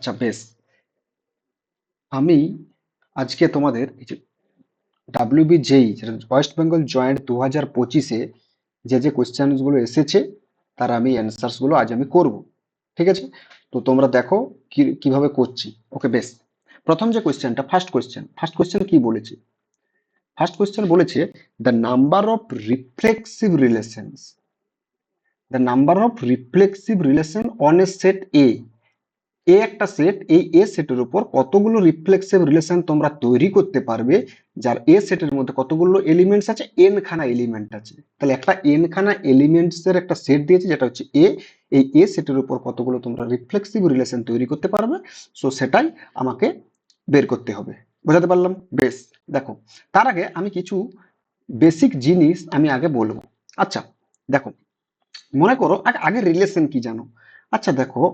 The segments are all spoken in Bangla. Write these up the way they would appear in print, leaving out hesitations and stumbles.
আচ্ছা বেশ, আমি আজকে তোমাদের এই যে WBJEE যেটা ওয়েস্ট বেঙ্গল জয়েন্ট 2025-এ যে কোশ্চেন গুলো এসেছে তার আমি অ্যান্সার্স গুলো আজ আমি করব। ঠিক আছে, তো তোমরা দেখো কিভাবে করছি। ওকে বেশ, প্রথম যে কোশ্চেনটা, ফার্স্ট কোশ্চেন কি বলেছে? ফার্স্ট কোশ্চেন বলেছে the number of reflexive relations, the number of reflexive relation on a set A. একটা সেট, এই এ সেটের উপর কতগুলো রিফ্লেক্সিভ রিলেশন তোমরা তৈরি করতে পারবে, যার এ সেটের মধ্যে কতগুলো এলিমেন্টস আছে, এন খানা এলিমেন্ট আছে। তাহলে একটা এন খানা এলিমেন্টস এর একটা সেট দিয়েছে যেটা হচ্ছে এ। এই এ সেটের উপর কতগুলো তোমরা রিফ্লেক্সিভ রিলেশন তৈরি করতে পারবে, সো সেটাই আমাকে বের করতে হবে। বোঝাতে পারলাম? বেশ, দেখো, তার আগে আমি কিছু বেসিক জিনিস আমি আগে বলবো। আচ্ছা দেখো, মনে করো আগে রিলেশন কি জানো? আচ্ছা দেখো,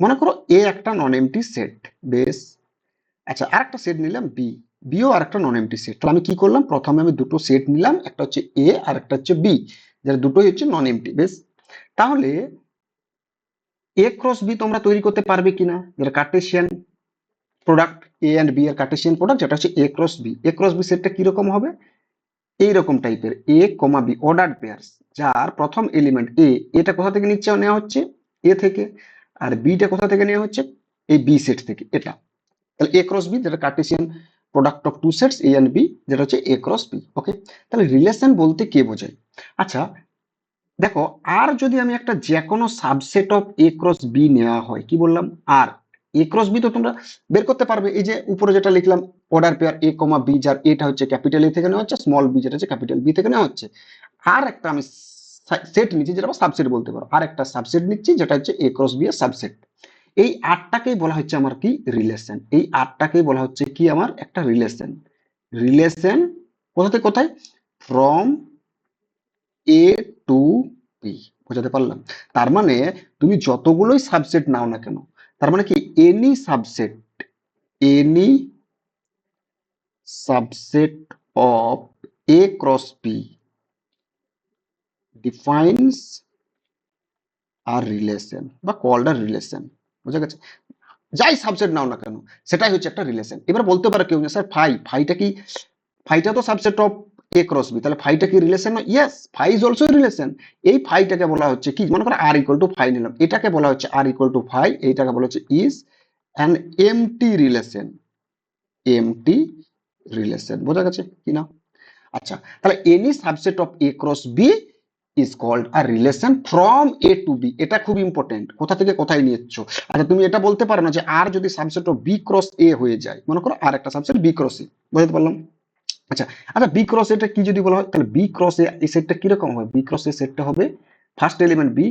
মনে করো এ একটা নন এমটি সেট। বেশ, আচ্ছা আরেকটা সেট নিলাম বি, বিও আরেকটা নন এমটি সেট। তাহলে আমি কি করলাম, প্রথমে আমি দুটো সেট নিলাম, একটা হচ্ছে এ আর একটা হচ্ছে বি, যারা দুটোই হচ্ছে নন এমটি। বেশ, তাহলে এ ক্রস বি তোমরা তৈরি করতে পারবে কিনা, যেটা Cartesian product, A and B এর কার্টেসিয়ান প্রোডাক্ট, যেটা হচ্ছে A cross B. A cross B সেটটা কিরকম হবে? এইরকম টাইপের, A comma B ordered pairs, যার প্রথম এলিমেন্ট এ, এটা কোথা থেকে নিচ্ছে, নেওয়া হচ্ছে এ থেকে, আর বিটা কোথা থেকে নেওয়া হচ্ছে, এই বি সেট থেকে। এটা তাহলে এ ক্রস বি, যেটা Cartesian product of two sets A and B, যেটা হচ্ছে এ ক্রস বি। ওকে, তাহলে রিলেশন বলতে কে বোঝায়? আচ্ছা দেখো, আর যদি আমি একটা যে কোনো subset of A cross B নেওয়া হয়, কি বললাম, আর এ ক্রস বি তো তোমরা বের করতে পারবে। এই যে উপরে যেটা লিখলাম, অর্ডার পেয়ার এ কমা বি, যার এটা হচ্ছে ক্যাপিটাল এ থেকে নেওয়া হচ্ছে, স্মল বি যেটা হচ্ছে ক্যাপিটাল বি থেকে নেওয়া হচ্ছে। আর একটা আমি সেট নিচ্ছি, যেটা সাবসেট বলতে পারো, আর একটা সাবসেট নিচ্ছি যেটা হচ্ছে এ ক্রস বি এর সাবসেট। এই আটটাকেই বলা হচ্ছে আমার কি, রিলেশন। এই আটটাকেই বলা হচ্ছে কি, আমার একটা রিলেশন। রিলেশন কোথা থেকে কোথায়? From A to B. বোঝাতে পারলাম? তার মানে তুমি যতগুলোই সাবসেট নাও না কেন, তার মানে কি, any subset, any subset of A cross B defines R relation বা কল্ড আর রিলেশন। বুঝা গেছে? যাই সাবসেট নাও না কেন, সেটাই হচ্ছে একটা রিলেশন। এবার বলতে পারে কেউ, স্যার ফাইটা কি, ফাইটা তো subset of A cross B, তাহলে ফাইটা কি রিলেশন না? Yes, phi is also relation. এই ফাইটাকে বলা হচ্ছে কি, মনে করো আর ইকুয়াল টু ফাই নিলাম, এটাকে বলা হচ্ছে আর ইকুয়াল টু ফাই, এইটাকে বলা হচ্ছে is an empty relation. Empty relation, বোঝা গেছে কি না? আচ্ছা, তাহলে any subset of A cross B is called a relation from A to B. এটা খুব ইম্পর্টেন্ট, কোথা থেকে কোথায় নিচ্ছ। আচ্ছা তুমি এটা বলতে পারো না যে আর যদি সাবসেট অফ বি ক্রস এ হয়ে যায়, মনে করো আর একটা সাবসেট বি ক্রস এ, বুঝতে পারলাম? আচ্ছা, আচ্ছা বি ক্রস এটা কি যদি বলা হয়, তাহলে বি ক্রস এ এই সেটটা কিরকম হবে? বি ক্রস এ সেটটা হবে ফার্স্ট এলিমেন্ট বি,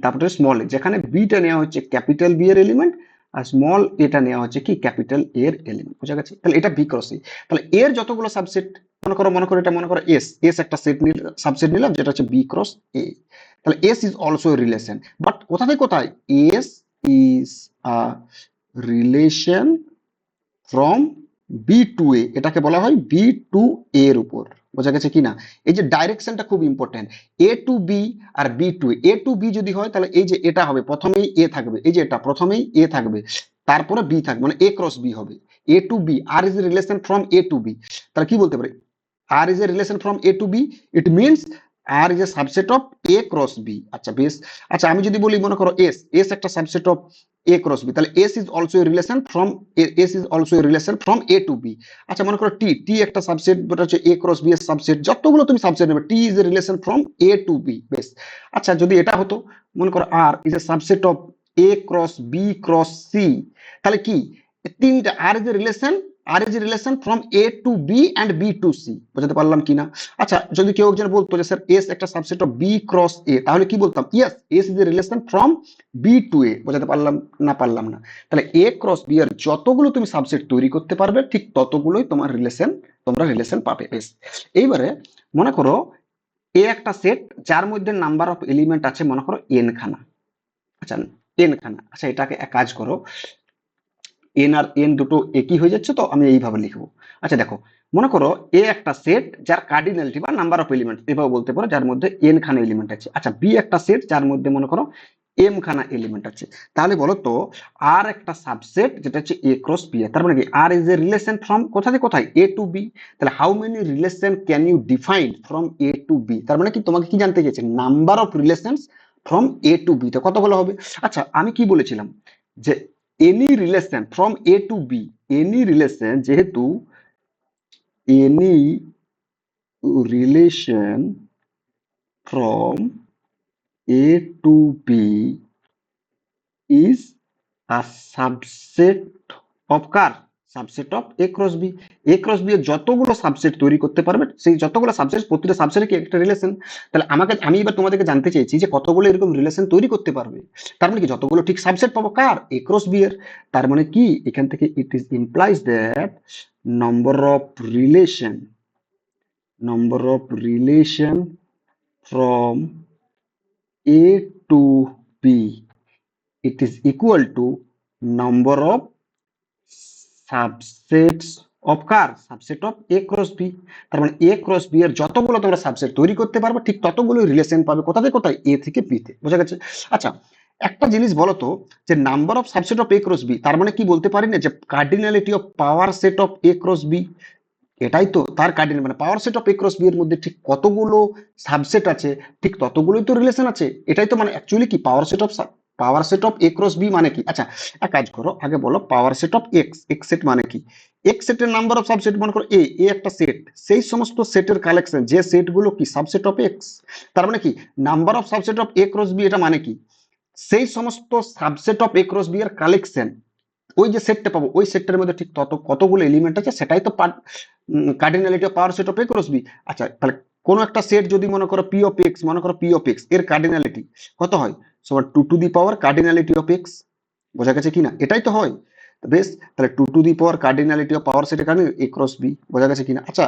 তারপরে স্মল এ, যেখানে বিটা নেওয়া হচ্ছে ক্যাপিটাল বি এর এলিমেন্ট, আর স্মল এটা নেওয়া হচ্ছে কি, ক্যাপিটাল এর এলিমেন্ট। বুঝা গেছে? তাহলে এটা বি ক্রস এ। তাহলে এর যতগুলো সাবসেট, মনে করো এটা, মনে করো এস, এস একটা সেট সাবসেট নিলাম যেটা হচ্ছে বি ক্রস এ। তাহলে S is also a relation, but কোথা থেকে কোথায়? S is a relation from B to A, এটাকে বলা হয় বি টু এর উপর। বোঝা গেছে কি না? এই যে ডাইরেকশনটা খুব important, A to B R B to A. To B যদি হয় তাহলে এই যে এটা হবে, প্রথমেই এ থাকবে, এই যে এটা প্রথমেই এ থাকবে, তারপরে বি থাকবে, মানে এ ক্রস বি হবে। A to B, R is relation from A to B. তাহলে কি বলতে পারি, R is a relation from A to B. It means R is a subset of A cross B. আচ্ছা বেশ, আচ্ছা আমি যদি বলি, মনে করো S, S একটা subset of A cross B, তাহলে S is also a relation from S is also a relation from A to B. আচ্ছা মনে করো T, T একটা সাবসেট, যেটা হচ্ছে A cross B এর সাবসেট, যতগুলো তুমি সাবসেট নেবে, T is a relation from A to B. বেশ, আচ্ছা যদি এটা হতো, মনে করো R is a subset of A cross B cross C, তাহলে কি, তিনটা R is a relation, R is relation from A to B and B to C. বোঝাতে পারলাম কিনা? আচ্ছা যদি কেউ একজন বলতো যে স্যার এস একটা subset of B cross A, তাহলে কি বলতাম, yes, S is a relation from B to A. বোঝাতে পারলাম না? পারলাম না? তাহলে এ ক্রস বি এর যতগুলো তুমি সাবসেট তৈরি করতে পারবে, ঠিক ততগুলোই তোমার রিলেশন, তোমরা রিলেশন পাবে। বেশ, এইবারে মনে করো এ একটা সেট যার মধ্যে নাম্বার অফ এলিমেন্ট আছে, মনে করো এন খানা। আচ্ছা এন খানা, আচ্ছা এটাকে এক কাজ করো, এন আর এন দুটো একই হয়ে যাচ্ছে, তো আমি এইভাবে লিখবো। আচ্ছা দেখো, মনে করো এ একটা সেট যার কার্ডিনালিটি বা নাম্বার অফ এলিমেন্ট এভাবে বলতে পারো, যার মধ্যে এন খানা এলিমেন্ট আছে। আচ্ছা বি একটা সেট যার মধ্যে মনে করো এম খানা এলিমেন্ট আছে। তাহলে বলো তো আর একটা সাবসেট যেটা হচ্ছে এ ক্রস বি, তার মানে কি R is a relation from কোথা থেকে কোথায়, এ টু বি। তাহলে how many relation can you define from A to B, তার মানে কি তোমাকে কি জানতে গেছে, number of relations from A to B, তো কতগুলো হবে। আচ্ছা আমি কি বলেছিলাম যে any relation from A to B, any relation, যেহেতু any relation from A to B is a subset of কার, subset of A cross B. A cross B এর যতগুলো সাবসেট তৈরি করতে পারবে সেই যতগুলো সাবসেট, প্রতিটা সাবসেটে কি একটা রিলেশন। তাহলে আমি এবার তোমাদেরকে জানতে চাইছি যে কতগুলো এরকম রিলেশন তৈরি করতে পারবে, তার মানে কি যতগুলো ঠিক সাবসেট পাবো কার, এ ক্রস বি এর। তার মানে কি এখান থেকে it is implies that number of relation, number of relation from A to B, it is equal to number of subsets of কার, subset of A cross B. তার মানে এ ক্রস বি এর যতগুলো তোমরা সাবসেট তৈরি করতে পারবে ঠিক ততগুলো রিলেশন পাবে কোথা থেকে কোথায়, এ থেকে বি তে। বোঝা গেছে। আচ্ছা একটা জিনিস বলো তো, যে number of subset of A cross B, তার মানে কি বলতে পারি না যে cardinality of power set of A cross B, এটাই তো তার কার্ডিনাল, মানে power set of A cross B এর মধ্যে ঠিক কতগুলো সাবসেট আছে ঠিক ততগুলোই তো রিলেশন আছে, এটাই তো মানে অ্যাকচুয়ালি কি power set of A cross B মানে কি। আচ্ছা এক কাজ করো, আগে বলো power set of X, X set মানে কি, এক্স সেটের নাম্বার অফ সাবসেট মনে করো এ, এ একটা সেট, সেই সমস্ত সেটের কালেকশন যে সেটগুলো কি সাবসেট অফ এক্স, তার মানে কি number of subset of A cross B, এটা মানে কি সেই সমস্ত subset of A cross B এর কালেকশন, ওই যে সেটটা পাবো ওই সেটটার মধ্যে ঠিক তত কতগুলো এলিমেন্ট আছে সেটাই তো cardinality of power set of A cross B. আচ্ছা তাহলে কোন একটা সেট যদি মনে করো পি অফ এক্স, মনে করো পি অফ এক্স এর কার্ডিনালিটি কত হয়, সবার two to the power cardinality of X. বোঝা গেছে কিনা, এটাই তো হয়। বেশ, তাহলে two to the power cardinality of power সেটের কারণে এ ক্রস বি। বোঝা গেছে কিনা। আচ্ছা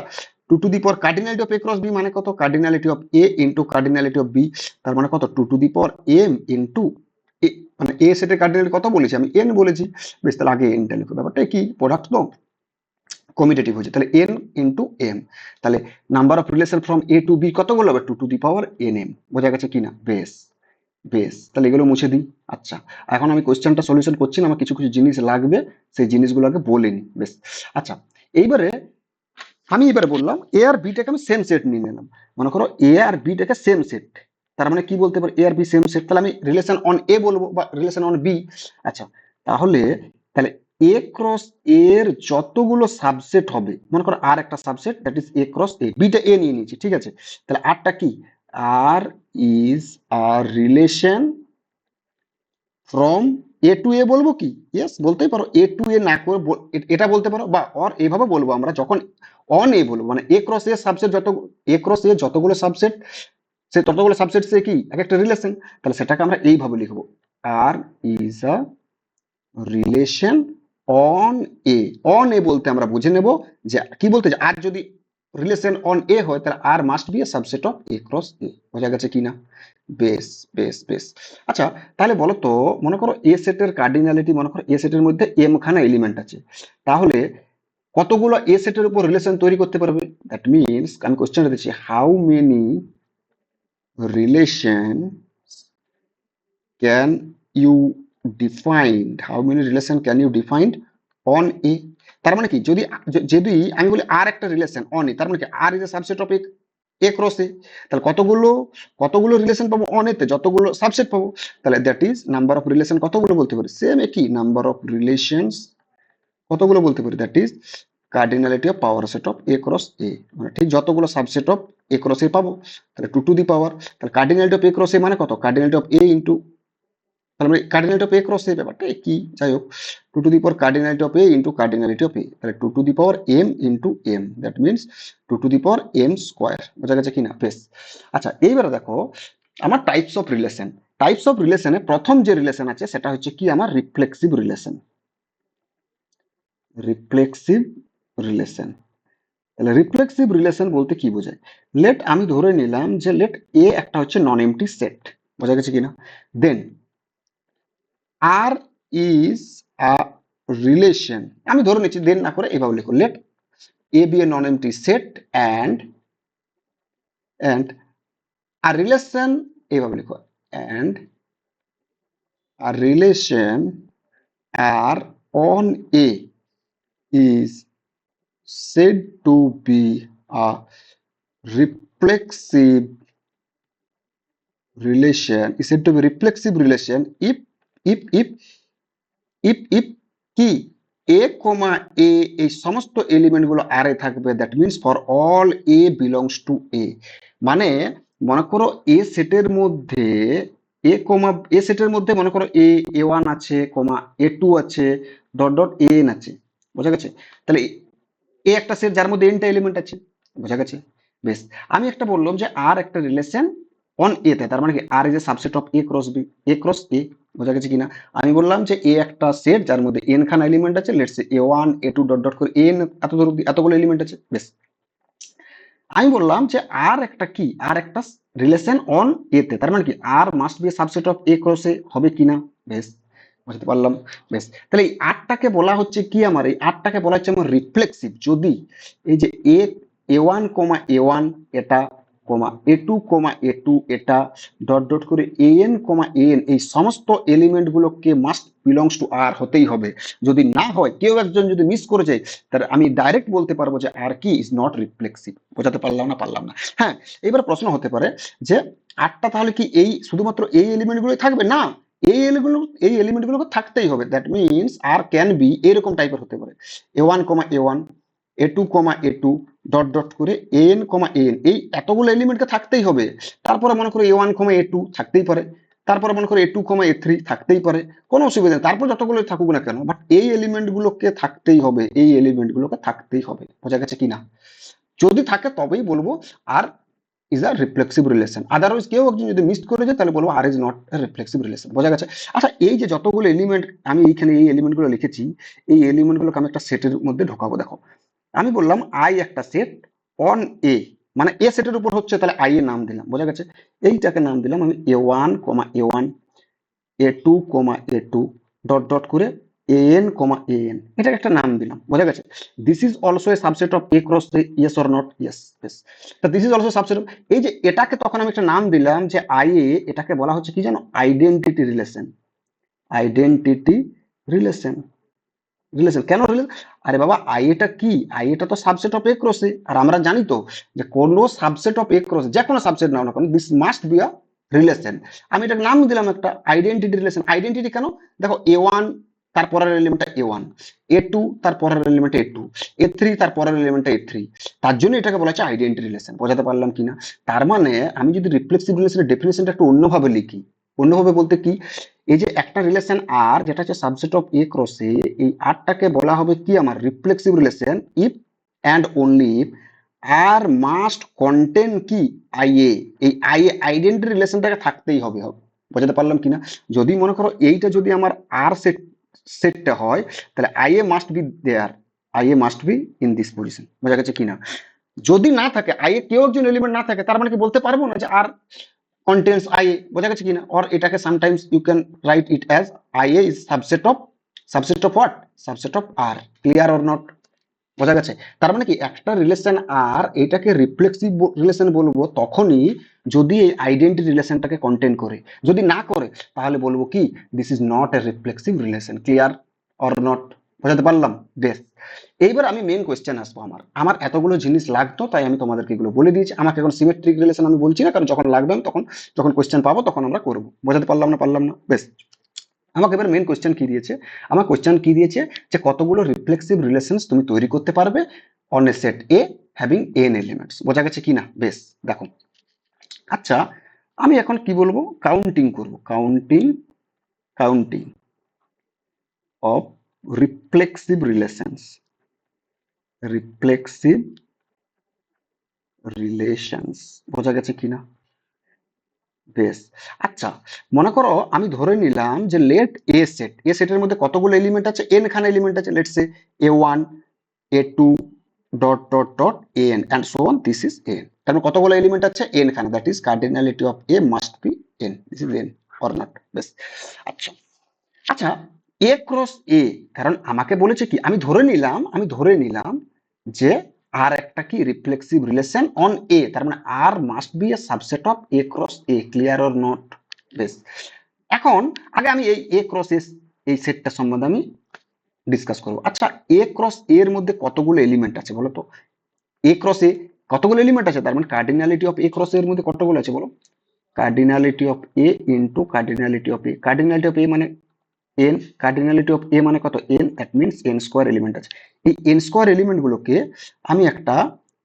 two to the power cardinality of A cross B মানে কত, cardinality of A into cardinality of B, তার মানে কত two to the power M into এ, মানে এ সেটের কার্ডিনালিটি কত বলেছি আমি, এন বলেছি। বেশ, তাহলে আগে এনটা লিখো, ব্যাপারটা কি প্রোডাক্ট তো কমিটেটিভ হয়েছে, তাহলে এন ইন্টু এম। তাহলে number of relation from A to B কতগুলো হবে, two to the power N M. বোঝা গেছে কিনা। বেশ বেশ, তাহলে এগুলো মুছে দিই। আচ্ছা এখন আমি কোশ্চেনটা সলিউশন করছি না, আমার কিছু কিছু জিনিস লাগবে, সেই জিনিসগুলোকে বলে নি। বেশ, আচ্ছা এইবারে আমি এবারে বললাম এ আর বিটাকে আমি সেম সেট নিয়ে নিলাম, মনে করো এ আর বিটাকে সেম সেট, তার মানে কি বলতে পারি এ আর বি সেম সেট, তাহলে আমি রিলেশন অন এ বলবো বা রিলেশন অন বি। আচ্ছা তাহলে তাহলে এ ক্রস এর যতগুলো সাবসেট হবে, মনে করো আর একটা subset that is A cross A, বিটা এ নিয়ে নিয়েছি ঠিক আছে, তাহলে আরটা কি, R is R relation from A two A বলবো কি, ইয়েস বলতেই পারো, এ টু এ না করে এটা বলতে পারো, বা অর এভাবে বলবো আমরা যখন অন এ বলবো, মানে এ ক্রস এ সাবসেট যত, এ ক্রস এ যতগুলো সাবসেট সে ততগুলো সাবসেট সে কি এক একটা রিলেশন, তাহলে সেটাকে আমরা এইভাবে লিখবো, R is a relation on A. On A বলতে আমরা বুঝে নেব যে কি বলতে, যে আর যদি রিলেশন অন এ হয় তাহলে R must be a subset of A cross A. বোঝা গেছে কিনা। বেশ বেশ বেশ। আচ্ছা তাহলে বলো তো, মনে করো এ সেটের কার্ডিনালিটি, মনে করো এ সেটের মধ্যে এম খানা এলিমেন্ট আছে, তাহলে কতগুলো এ সেটের উপর রিলেশন তৈরি করতে পারবে, দ্যাট মিনস আমি কোশ্চেনটা দিচ্ছি how many relation can you define, how many relation can you define on a, তার মানে কি যদি যদি আমি বলি আর একটা রিলেশন অন এ, তার মানে কি R is a subset of A cross A, তাহলে কতগুলো কতগুলো রিলেশন পাবো অন এতে, যতগুলো সাবসেট পাবো, তাহলে that is number of relation কতগুলো বলতে পারি, সেম একই নাম্বার অফ রিলেশনস কতগুলো বলতে পারি, that is cardinality of power set of A cross A, মানে ঠিক যতগুলো subset of A cross A পাবো, তাহলে টু টু দি পাওয়ার, তাহলে cardinality of A cross A মানে কত, কার্ডিনালিটি অফ এ ইন্টু, তাহলে মানে cardinality of A cross A ব্যাপারটা কি, যাই হোক two to the power cardinality of A into cardinality of A, তাহলে two to the power M into M, that means two to the power M square. বোঝা গেছে কিনা। বেশ, আচ্ছা এইবারে দেখো আমার types of relation, types of রিলেশনে প্রথম যে রিলেশন আছে সেটা হচ্ছে কি আমার রিফ্লেক্সিভ রিলেশন, রিফ্লেক্সিভ রিলেশন। তাহলে রিফ্লেক্সিভ রিলেশন বলতে কি বোঝায়, লেট আমি ধরে নিলাম যে লেট এ একটা হচ্ছে নন এমটি সেট। বোঝা গেছে কিনা। দেন আর ইজ আ রিলেশন, আমি ধরে নিচ্ছি দেন না করে এভাবে লিখো, let A be a non empty set and R relation, এইভাবে লিখো and a relation R on A is said to be a reflexive relation, is said to be reflexive relation if if কি a কমা a এই সমস্ত এলিমেন্ট গুলো আর এ থাকবে, that means for all a belongs to a। মানে মনে করো এ সেটের মধ্যে এ কমা এ সেটের মধ্যে মনে করো a1 আছে কমা a2 আছে ডট ডট an আছে, বোঝা গেছে? তাহলে এ একটা সেট যার মধ্যে এনটা এলিমেন্ট আছে, বোঝা গেছে? বেশ, আমি একটা বললাম যে আর একটা রিলেশন অন এ তে, তার মানে কি R is a subset of A cross B, A cross A, বোঝা গেছে কিনা? আমি বললাম যে এ একটা সেট যার মধ্যে এন খান এলিমেন্ট আছে, let's say a1 a2 dot dot করে এন এত দূর অব্দি এতগুলো এলিমেন্ট আছে। বেশ, আমি বললাম যে আর একটা কি, আর একটা রিলেশন অন এ তে, তার মানে কি R must be subset of A cross A, হবে কিনা? বেশ, বুঝতে পারলাম। বেশ, তাহলে এই আরটাকে বলা হচ্ছে কি, আমার এই আরটাকে বলা হচ্ছে আমার রিফ্লেক্সিভ। যদি এই যে এ1 কমা এ1 এটা কমা এ2 কমা এ2 এটা ডট ডট করে এন কমা এন এই সমস্ত এলিমেন্ট গুলোকে মাস্ট বিলংস টু আর হতেই হবে। যদি না হয়, কেউ একজন যদি মিস করে যায়, তাহলে আমি ডাইরেক্ট বলতে পারবো যে আর কি ইজ নট রিফ্লেক্সিভ। বোঝাতে পারলাম না? পারলাম না? হ্যাঁ, এবার প্রশ্ন হতে পারে যে আরটা তাহলে কি এই শুধুমাত্র এই এলিমেন্ট গুলোই থাকবে? না, এই এলিমেন্ট গুলোকে থাকতেই হবে। That means R can be এরকম টাইপের হতে পারে, A one comma A one A two comma A two dot dot করে এন কমা এন এই এতগুলো এলিমেন্টকে থাকতেই হবে। তারপরে মনে করো এ1 কমা এ2 থাকতেই পারে, তারপরে মনে করো এ2 কমা এ3 থাকতেই পারে, কোনো অসুবিধা নেই। তারপর যতগুলো থাকুক না কেন, বাট এই এলিমেন্ট গুলোকে থাকতেই হবে, এই এলিমেন্ট গুলোকে থাকতেই হবে। বোঝা গেছে কিনা? যদি থাকে তবেই বলবো R is a reflexive relation. Otherwise কেউ একজন যদি মিস করে যায়, তাহলে বলবো R is not a reflexive relation. বোঝা গেছে? আচ্ছা, এই যে যতগুলো এলিমেন্ট আমি এইখানে এই এলিমেন্ট গুলো লিখেছি, এই এলিমেন্ট গুলোকে আমি একটা সেটের মধ্যে ঢোকাবো। দেখো, আমি বললাম আই একটা সেট অন এ, মানে এ সেটের উপর হচ্ছে, তাহলে আই এর নাম দিলাম। বোঝা গেছে? এইটাকে নাম দিলাম আমি এ1 comma A one A two comma A two dot dot করে এন কমা এন, এটাকে একটা নাম দিলাম। বোঝা গেছে? This is also A subset of A cross A, yes or not? Yes. বেশ, তা this is also subset of, এই যে এটাকে তখন আমি একটা নাম দিলাম যে আই এ, এটাকে বলা হচ্ছে কি জানো? Identity relation. Identity relation. Relation কেন রিলেশন? আরে বাবা, আই এটা কি? আই এটা তো সাবসেট অফ এ ক্রস এ, আর আমরা জানি তো যে কোনো সাবসেট অফ এ ক্রস, যে কোনো সাবসেট নাও না কেন, this must be a relation. আমি এটার নাম দিলাম একটা আইডেন্টিটি রিলেশন। আইডেন্টিটি কেন? দেখো, এ1 তার পরের এলিমেন্টটা এ1, এ2 তার পরের এলিমেন্ট এ2, এ3 তার পরের এলিমেন্টটা এ3, তার জন্য এটাকে বলা হচ্ছে আইডেন্টিটি রিলেশন। বোঝাতে পারলাম কিনা? তার মানে আমি যদি রিফ্লেক্সিভ রিলেশনের ডেফিনেশনটা একটু অন্যভাবে লিখি, অন্যভাবে বলতে কি, এই যে একটা রিলেশন আর যেটা হচ্ছে subset of A cross A, এই আরটাকে বলা হবে কি আমার? Reflexive relation if and only if R must contain কি? I A. এই আই এ আইডেন্টি রিলেশনটাকে থাকতেই হবে। বোঝাতে পারলাম কিনা? যদি মনে করো এইটা যদি আমার আর সেটটা হয়, তাহলে I A must be there, I A must be in this position. বোঝা গেছে কিনা? যদি না থাকে আই এ, কেউ একজন এলিমেন্ট না থাকে, তার মানে কি বলতে পারবো না যে আর contains ia? বোঝা গেছে কিনা? or এটাকে sometimes you can write it as ia is subset of what? Subset of r. Clear or not? বোঝা গেছে? তার মানে কি একটা রিলেশন আর এটাকে রিফ্লেক্সিভ রিলেশন বলবো তখনই যদি এই আইডেন্টি রিলেশনটাকে কন্টেন করে। যদি না করে তাহলে বলবো কি? This is not a reflexive relation. Clear or not? বোঝাতে পারলাম? বেশ, এইবার আমি মেন কোয়েশ্চেন আসবো। আমার আমার এতগুলো জিনিস লাগতো, তাই আমি তোমাদেরকে এগুলো বলে দিয়েছি। আমাকে এখন সিমেট্রিক রিলেশন আমি বলছি না, কারণ যখন লাগবে আমি তখন, যখন কোয়েশ্চেন পাবো তখন আমরা করবো। বোঝাতে পারলাম না? পারলাম না? বেশ, আমাকে এবার মেন কোয়েশ্চেন কি দিয়েছে? আমার কোয়েশ্চেন কি দিয়েছে যে কতগুলো রিফ্লেক্সিভ রিলেশনস তুমি তৈরি করতে পারবে on a set A having N elements. বোঝা গেছে কিনা? বেশ, দেখো, আচ্ছা, আমি এখন কি বলবো? কাউন্টিং করব। Counting of reflexive relations, reflexive relations. বোঝা গেছে কিনা? বেশ, আচ্ছা, মনে করো আমি ধরে নিলাম যে লেট এ সেট, এ সেটের মধ্যে কতগুলো এলিমেন্ট আছে? এন খানা এলিমেন্ট আছে। লেটস সে এ1 এ2 dot dot dot n and so on, this is n. তার মানে কতগুলো এলিমেন্ট আছে? এন খানা। That is cardinality of A must be n. This is n or not? বেশ, আচ্ছা, আচ্ছা, এ ক্রস এ, কারণ আমাকে বলেছে কি, আমি ধরে নিলাম যে আর একটা কি রিফ্লেক্সিভ রিলেশন অন এ, তার মানে R must be a subset of A cross A. Clear or not? বেশ, এখন আগে আমি এই এ ক্রস এস এই সেটটা সম্বন্ধে আমি ডিসকাস করবো। আচ্ছা, এ ক্রস এর মধ্যে কতগুলো এলিমেন্ট আছে বলো তো? এ ক্রস এ কতগুলো এলিমেন্ট আছে, তার মানে কার্ডিনালিটি অফ এ ক্রস এর মধ্যে কতগুলো আছে বলো? Cardinality of A into cardinality of A, cardinality of A মানে এন, কার্ডিনালিটি অফ এ মানে কত? N, that means n square element আছে। এই এন স্কোয়ার এলিমেন্ট গুলোকে আমি একটা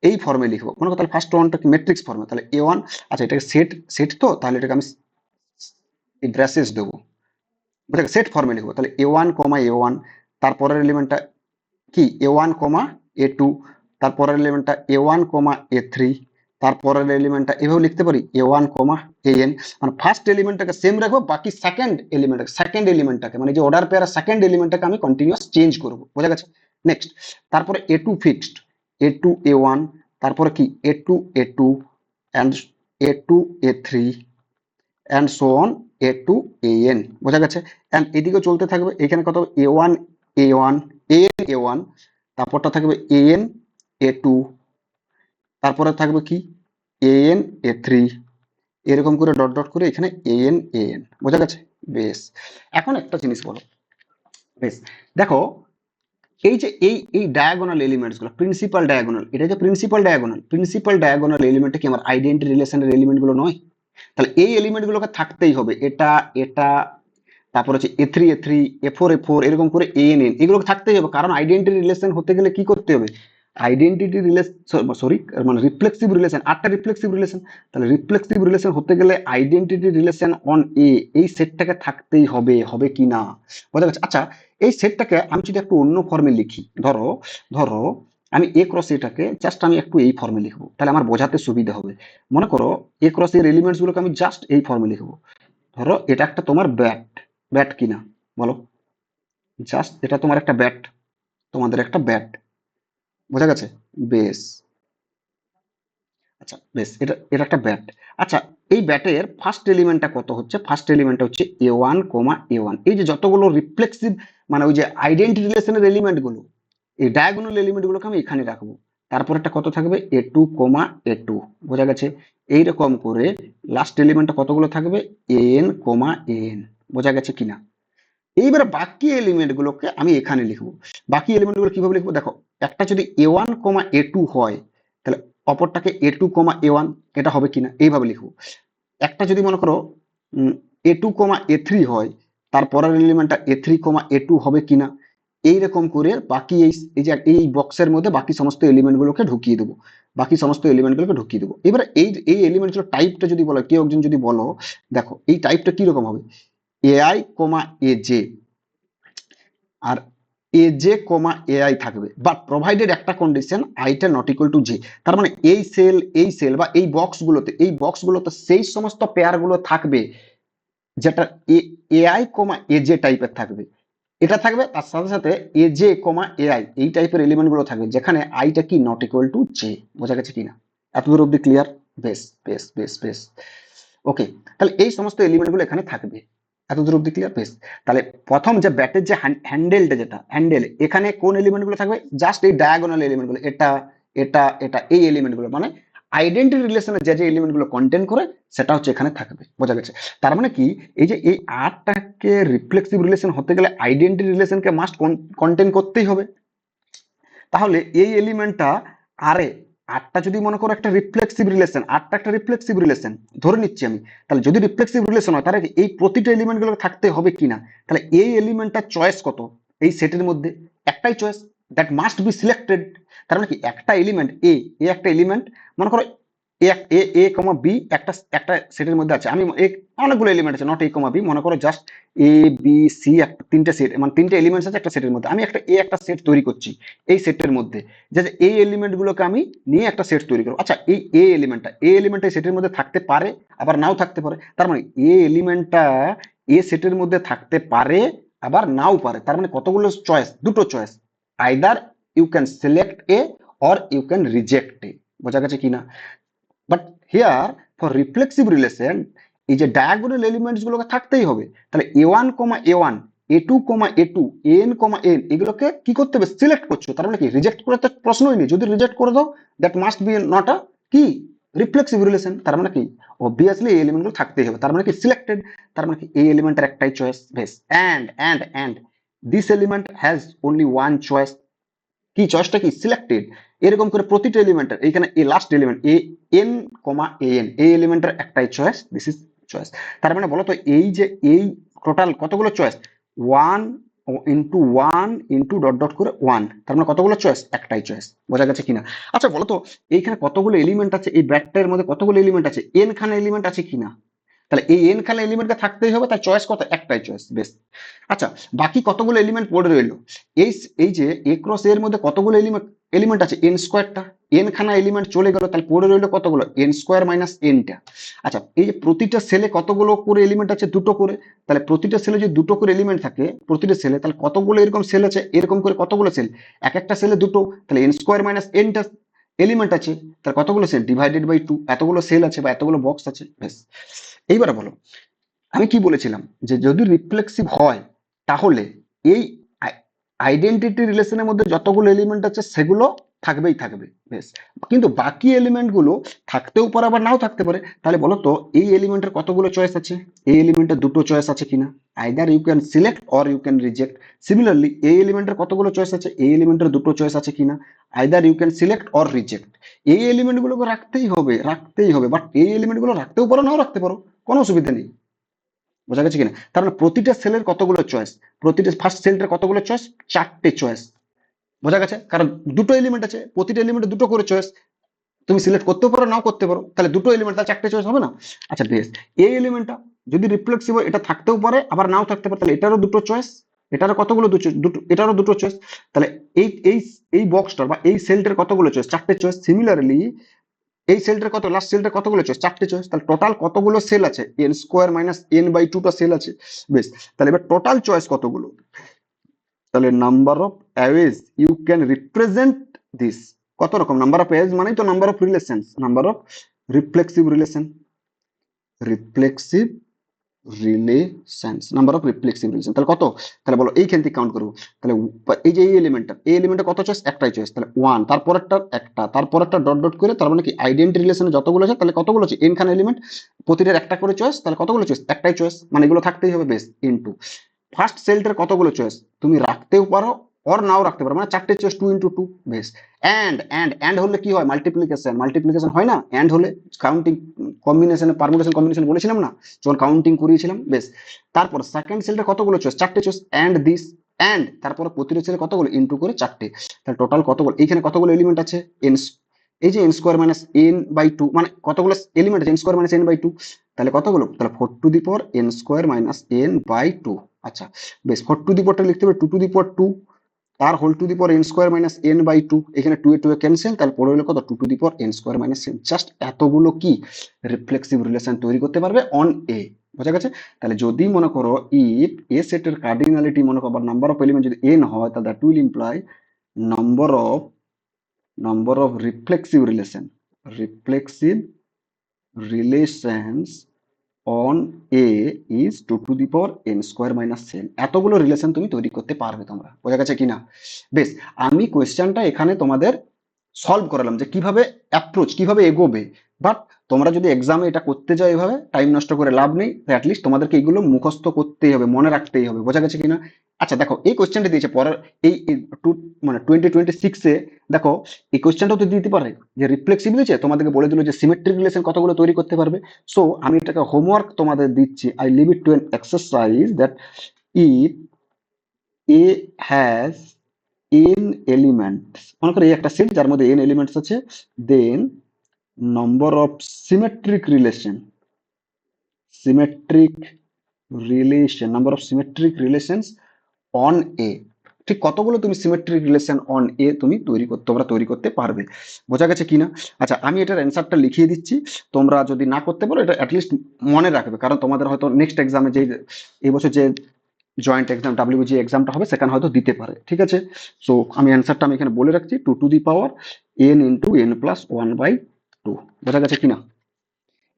এই ফর্মে লিখবো, মনে করো তাহলে ফার্স্ট ওয়ানটা ম্যাট্রিক্স ফর্মে, তাহলে এ ওয়ান। আচ্ছা, এটাকে সেট, সেট তো তাহলে এটাকে আমি ব্রাসেস দেবো, বুঝলে, সেট ফর্মে লিখবো। তাহলে a one comma a one, তারপরের এলিমেন্টটা কি এ ওয়ান কমা এ টু, তারপরের এলিমেন্টটা এ ওয়ান কমা এ থ্রি, তারপরের এলিমেন্টটা এভাবে লিখতে পারি এ ওয়ান কমা এ এন। মানে ফার্স্ট এলিমেন্টটাকে সেম রাখবো, বাকি সেকেন্ড এলিমেন্টটাকে মানে যে অর্ডার পেয়ার সেকেন্ড এলিমেন্টটাকে আমি কন্টিনিউয়াস চেঞ্জ করবো, বোঝা গেছে? নেক্সট, তারপরে a two fixed, a two a one, তারপরে কি a two and a two a three and so on a two a n, বোঝা গেছে? অ্যান্ড এদিকে চলতে থাকবে, এখানে কত a one a one a n a one, তারপরটা থাকবে এ এন এ টু, তারপরে থাকবে কি এ এন এ থ্রি, এরকম করে ডট ডট করে এখানে এ এন, বোঝা গেছে? বেশ, এখন একটা জিনিস বলো, বেশ, দেখো এই যে এই ডায়াগোনাল এলিমেন্টস গুলো, প্রিন্সিপাল ডায়াগোনাল, এটা যে প্রিন্সিপাল ডায়াগোনাল এলিমেন্ট কি আমার আইডেন্টি রিলেশনের এলিমেন্ট গুলো নয়? তাহলে এই এলিমেন্ট গুলোকে থাকতেই হবে, এটা এটা, তারপর হচ্ছে এ থ্রি এ ফোর এরকম করে এন এগুলো থাকতেই হবে, কারণ আইডেন্টি রিলেশন হতে গেলে কি করতে হবে? আইডেন্টিটি রিলেশন, সরি, মানে রিফ্লেক্সিভ রিলেশন, আটটা রিফ্লেক্সিভ রিলেশন। তাহলে রিফ্লেক্সিভ রিলেশন হতে গেলে আইডেন্টিটি রিলেশন অন এ, এই সেটটাকে থাকতেই হবে, হবে কি না? বোঝা গেছে? আচ্ছা, এই সেটটাকে আমি যদি একটু অন্য ফর্মে লিখি, ধরো ধরো আমি এ ক্রস এটাকে জাস্ট আমি একটু এই ফর্মে লিখবো, তাহলে আমার বোঝাতে সুবিধা হবে। মনে করো এ ক্রস এর এলিমেন্টস গুলোকে আমি জাস্ট এই ফর্মে লিখবো। ধরো এটা একটা তোমার ব্যাট, ব্যাট কিনা বলো? জাস্ট এটা তোমার একটা ব্যাট, তোমাদের একটা ব্যাট, বোঝা গেছে? বেশ, আচ্ছা বেশ, এটা এটা একটা ব্যাট। আচ্ছা, এই ব্যাটের ফার্স্ট এলিমেন্টটা কত হচ্ছে? ফার্স্ট এলিমেন্টটা হচ্ছে এ ওয়ান কমা এ ওয়ান। এই যে যতগুলো রিফ্লেক্সিভ মানে ওই যে আইডেন্টি রিলেশনের এলিমেন্ট গুলো, এই ডায়াগোনাল এলিমেন্ট গুলোকে আমি এখানে রাখবো। তারপর একটা কত থাকবে? এ টু কমা এ টু, বোঝা গেছে? এইরকম করে লাস্ট এলিমেন্টটা কতগুলো থাকবে? এন কমা এন, বোঝা গেছে কিনা? এইবার বাকি এলিমেন্ট গুলোকে আমি এখানে লিখবো। বাকি এলিমেন্ট গুলো কিভাবে লিখবো দেখো, একটা যদি এ ওয়ান কমা এ টু হয়, তাহলে অপরটাকে এ টু কমা এ ওয়ান, এটা হবে কিনা এইভাবে লিখবো। একটা যদি মনে করো এ টু কমা এ থ্রি হয়, তারপরের এলিমেন্টটা A three comma a two হবে কিনা, এইরকম করে বাকি এই যে এই বক্সের মধ্যে বাকি সমস্ত এলিমেন্ট গুলোকে ঢুকিয়ে দেবো, বাকি সমস্ত এলিমেন্ট গুলোকে ঢুকিয়ে দেবো। এবার এই এলিমেন্ট গুলো টাইপটা যদি বলো, কেউ একজন যদি বলো, দেখো এই টাইপটা কিরকম হবে? এআই কমা এ জে, আর এ জে কমা এআই থাকবে, বাট প্রোভাইডেড একটা কন্ডিশন আইটা নট ইকুয়াল টু জে। তার মানে এই সেল বা এই বক্সগুলোতে সেই সমস্ত পেয়ার গুলো থাকবে যেটা এআই কমা এ জে টাইপের থাকবে, এটা থাকবে। তার সাথে সাথে এ জে কমা এআই এই টাইপের এলিমেন্ট গুলো থাকবে যেখানে আইটা কি নট ইকুয়াল টু জে, বোঝা গেছে কিনা? এতদূর অব্দি ক্লিয়ার? বেশ বেশ বেশ বেশ, ওকে। তাহলে এই সমস্ত এলিমেন্ট গুলো এখানে থাকবে, এতদূর অব্দি ক্লিয়ার? বেশ, তাহলে প্রথম যে ব্যাটের যে হ্যান্ডেলটা, যেটা হ্যান্ডেল, এখানে কোন এলিমেন্ট গুলো থাকবে? জাস্ট এই ডায়াগোনাল এলিমেন্ট গুলো, এটা এটা এটা, এই এলিমেন্ট গুলো মানে আইডেন্টি রিলেশনে যে যে এলিমেন্ট গুলো কন্টেন করে সেটা হচ্ছে এখানে থাকবে, বোঝা গেছে? তার মানে কি, এই যে এই আরটাকে রিফ্লেক্সিভ রিলেশন হতে গেলে আইডেন্টি রিলেশনকে মাস্ট কন্টেন করতেই হবে। তাহলে এই এলিমেন্টটা আরে আটটা যদি মনে করো একটা রিফ্লেক্সিভ রিলেশন, আটটা একটা রিফ্লেক্সিভ রিলেশন ধরে নিচ্ছি আমি, তাহলে যদি রিফ্লেক্সিভ রিলেশন হয় তাহলে এই প্রতিটা এলিমেন্ট গুলো থাকতে হবে কিনা? তাহলে এই এলিমেন্টটা চয়েস কত এই সেটের মধ্যে? একটাই choice, that must B selected. তার মানে কি, একটা এলিমেন্ট এ একটা এলিমেন্ট, মনে করো এ কমা বি একটা একটা সেটের মধ্যে আছে, আমি অনেকগুলো এলিমেন্ট আছে, নট এ কমা বি, মনে করো জাস্ট এ বি সি একটা তিনটে সেট, মানে তিনটে এলিমেন্টস আছে একটা সেটের মধ্যে, আমি একটা সেট তৈরি করছি এই সেটের মধ্যে, যে এই এলিমেন্ট গুলোকে আমি নিয়ে একটা সেট তৈরি করবো। আচ্ছা, এই এলিমেন্টটা এই সেটের মধ্যে থাকতে পারে, আবার নাও থাকতে পারে। তার মানে এলিমেন্টটা এ সেটের মধ্যে থাকতে পারে, আবার নাও পারে। তার মানে কতগুলো চয়েস? দুটো choice, either you can select a or you can reject a, বোঝা গেছে কিনা? But here for reflexive relation এই যে ডায়াগোনাল এলিমেন্টস গুলোকে থাকতেই হবে। তাহলে a one comma a one, a two comma a two, n comma n, এগুলোকে কি করতে হবে? সিলেক্ট করছো। তার মানে কি, রিজেক্ট করার তো প্রশ্নই নেই। যদি রিজেক্ট করে দাও, that must B not a কি রিফ্লেক্সিভ রিলেশন, তার মানে কি অবভিয়াসলি এই এলিমেন্ট গুলো থাকতেই হবে, তার মানে কি সিলেক্টেড, তার মানে কি এই এলিমেন্টের একটাই চয়েস বেশ। And this element has only one choice, কি চয়েসটা কি সিলেক্টেড। এরকম করে প্রতিটা এলিমেন্টের এইখানে এই last element A N comma A N এই এলিমেন্টের একটাই চয়েস, দিস ইজ চয়েস। তার মানে বলো তো এই যে এই টোটাল কতগুলো choice, one one into dot dot করে ওয়ান, তার মানে কতগুলো চয়েস, একটাই চয়েস। বোঝা গেছে কিনা? আচ্ছা বলো তো এইখানে কতগুলো এলিমেন্ট আছে, এই ব্যাটটার মধ্যে কতগুলো এলিমেন্ট আছে, এন খানা এলিমেন্ট আছে কিনা। তাহলে এই এন খানা এলিমেন্টকে থাকতেই হবে, তার চয়েস কত, একটাই চয়েস বেশ। আচ্ছা বাকি কতগুলো এলিমেন্ট পড়ে রইলো, এই এই যে এ ক্রস এর মধ্যে কতগুলো এলিমেন্ট এলিমেন্ট আছে, এন স্কোয়ারটা, এন খানা এলিমেন্ট চলে গেল, তাহলে পড়ে রইলো কতগুলো, এন স্কোয়ার মাইনাস এনটা। আচ্ছা এই যে প্রতিটা সেলে কতগুলো করে এলিমেন্ট আছে, দুটো করে, তাহলে প্রতিটা সেলে যদি দুটো করে এলিমেন্ট থাকে প্রতিটা সেলে, তাহলে কতগুলো এরকম সেল আছে, এরকম করে কতগুলো সেল, এক একটা সেলে দুটো, তাহলে এন স্কোয়ার মাইনাস এনটা এলিমেন্ট আছে, তার কতগুলো সেল ডিভাইডেড বাই টু, এতগুলো সেল আছে বা এতগুলো বক্স আছে বেশ। এইবারে বলো আমি কি বলেছিলাম যে যদি রিফ্লেক্সিভ হয় তাহলে এই আইডেন্টিটি রিলেশনের মধ্যে যতগুলো এলিমেন্ট আছে সেগুলো থাকবেই থাকবে বেশ, কিন্তু বাকি এলিমেন্ট গুলো থাকতেও পারে আবার নাও থাকতে পারে। তাহলে বলো তো এই এলিমেন্টের কতগুলো চয়েস আছে, এই এলিমেন্টের দুটো চয়েস আছে কিনা, either you can select or you can reject. Similarly এই এলিমেন্টের কতগুলো চয়েস আছে, এই এলিমেন্টের দুটো চয়েস আছে কিনা, either you can select or reject. এই এলিমেন্ট গুলোকে রাখতেই হবে, বাট এই এলিমেন্ট গুলো রাখতেও পারো নাও রাখতে পারো, কোনো অসুবিধা নেই। বোঝা গেছে কিনা? তার মানে প্রতিটা সেলের কতগুলো চয়েস, প্রতিটা ফার্স্ট সেলটার কতগুলো চয়েস, চারটে চয়েস। বোঝা গেছে, কারণ দুটো এলিমেন্ট আছে, প্রতিটা এলিমেন্টে দুটো করে চয়েস, তুমি সিলেক্ট করতেও পারো নাও করতে পারো, তাহলে দুটো এলিমেন্ট তাহলে চারটে চয়েস হবে না। আচ্ছা বেশ, এই এলিমেন্টটা যদি রিফ্লেক্সিভ হয় এটা থাকতেও পারে আবার নাও থাকতে পারে, তাহলে এটারও দুটো চয়েস, এটারও কতগুলো দুটো, এটারও দুটো চয়েস, তাহলে এই এই এই বক্সটার বা এই সেলটার কতগুলো চয়েস, চারটে চয়েস। সিমিলারলি এই সেলটার কত, লাস্ট সেলটার কতগুলো চয়েস, চারটে চয়েস, তাহলে টোটাল কতগুলো সেল আছে, N square minus N by টুটা সেল আছে বেশ। তাহলে এবার টোটাল চয়েস কতগুলো, তাহলে number of ways you can represent this, কত রকম নাম্বার অফ অ্যাওয়েজ মানে তো number of relations, number of reflexive relation, reflexive relations, number of reflexive relation, তাহলে কত, তাহলে বলো এইখান থেকে কাউন্ট করবো। তাহলে এই যে এই এলিমেন্টটা কত চয়েস, একটাই চয়েস, তাহলে ওয়ান, তারপরেরটা একটা, তারপরেরটা ডট ডট করে, তার মানে কি আইডেন্টি রিলেশনে যতগুলো আছে তাহলে কতগুলো আছে, এন খান এলিমেন্ট, প্রতিটার একটা করে চয়েস, তাহলে কতগুলো চয়েস, একটাই চয়েস, মানে এগুলো থাকতেই হবে বেশ, ইনটু ফার্স্ট সেলটার কতগুলো চয়েস, তুমি রাখতেও পারো অর নাও রাখতে পারো, মানে চারটে চয়েস, টু ইন্টু টু বেশ। অ্যান্ড হলে কি হয়, মাল্টিপ্লিকেশন হয় না, অ্যান্ড হলে কাউন্টিং কম্বিনেশনে পারমুটেশন কম্বিনেশন বলেছিলাম না যখন কাউন্টিং করিয়েছিলাম বেশ। তারপর সেকেন্ড সেলটা কতগুলো চয়েস, চারটে চয়েস, অ্যান্ড দিস, অ্যান্ড তারপরে প্রতিটা সেলে কতগুলো, ইন্টু করে চারটে, তাহলে টোটাল কতগুলো, এইখানে কতগুলো এলিমেন্ট আছে, এন, এই যে N square minus N by two, মানে কতগুলো এলিমেন্ট আছে, N square minus N by two, তাহলে কতগুলো, তাহলে four to the power N square minus N by two. আচ্ছা বেশ, ফোর টু দি পাওয়ারটা লিখতে হবে two to the power two, তার whole to the power N square minus N by two, এখানে টু এ ক্যান্সেল, তাহলে পড়ে হলো কত, two to the power N square minus N. Just এতগুলো কি রিফ্লেক্সিভ রিলেশন তৈরি করতে পারবে অন এ। বোঝা গেছে? তাহলে যদি মনে করো ইফ এ সেটের কার্ডিনালিটি মনে করো নাম্বার অফ এলিমেন্ট যদি এন হয়, তাহলে that will imply number of reflexive relations on A is two to the power N square minus N. এতগুলো রিলেশন তুমি তৈরি করতে পারবে তোমরা। বোঝা গেছে কিনা? বেশ, আমি কোয়েশ্চেনটা এখানে তোমাদের সলভ করালাম যে কিভাবে অ্যাপ্রোচ, কিভাবে এগোবে, বাট তোমরা যদি এক্সামে এটা করতে যাও এভাবে টাইম নষ্ট করে লাভ নেই, অ্যাটলিস্ট তোমাদেরকে এইগুলো মুখস্থ করতেই হবে, মনে রাখতেই হবে। বোঝা গেছে কিনা? আচ্ছা দেখো এই কোয়েশ্চেনটা দিয়েছে পরের এই মানে 2026-এ, দেখো এই কোয়েশ্চেনটাও তো দিতে পারে যে রিফ্লেক্সিভ দিয়েছে, তোমাদেরকে বলে দিল যে সিমেট্রিক রিলেশন কতগুলো তৈরি করতে পারবে। সো আমি এটাকে হোমওয়ার্ক তোমাদের দিচ্ছি, I leave it to an exercise that if A has n elements, মনে করো এই একটা সেট যার মধ্যে n এলিমেন্টস আছে, then number of symmetric number of symmetric relations on A, ঠিক কতগুলো তুমি সিমেট্রিক রিলেশন অন এ তুমি তোমরা তৈরি করতে পারবে। বোঝা গেছে কিনা? আচ্ছা আমি এটার অ্যান্সারটা লিখিয়ে দিচ্ছি, তোমরা যদি না করতে পারো এটা অ্যাটলিস্ট মনে রাখবে, কারণ তোমাদের হয়তো নেক্সট এক্সামে যে এই বছর যে জয়েন্ট এক্সাম ডাব্লিউজি এক্সামটা হবে সেখানে হয়তো দিতে পারে। ঠিক আছে, সো আমি অ্যান্সারটা আমি এখানে বলে রাখছি, two to the power N into N plus one by two. বোঝা গেছে কিনা?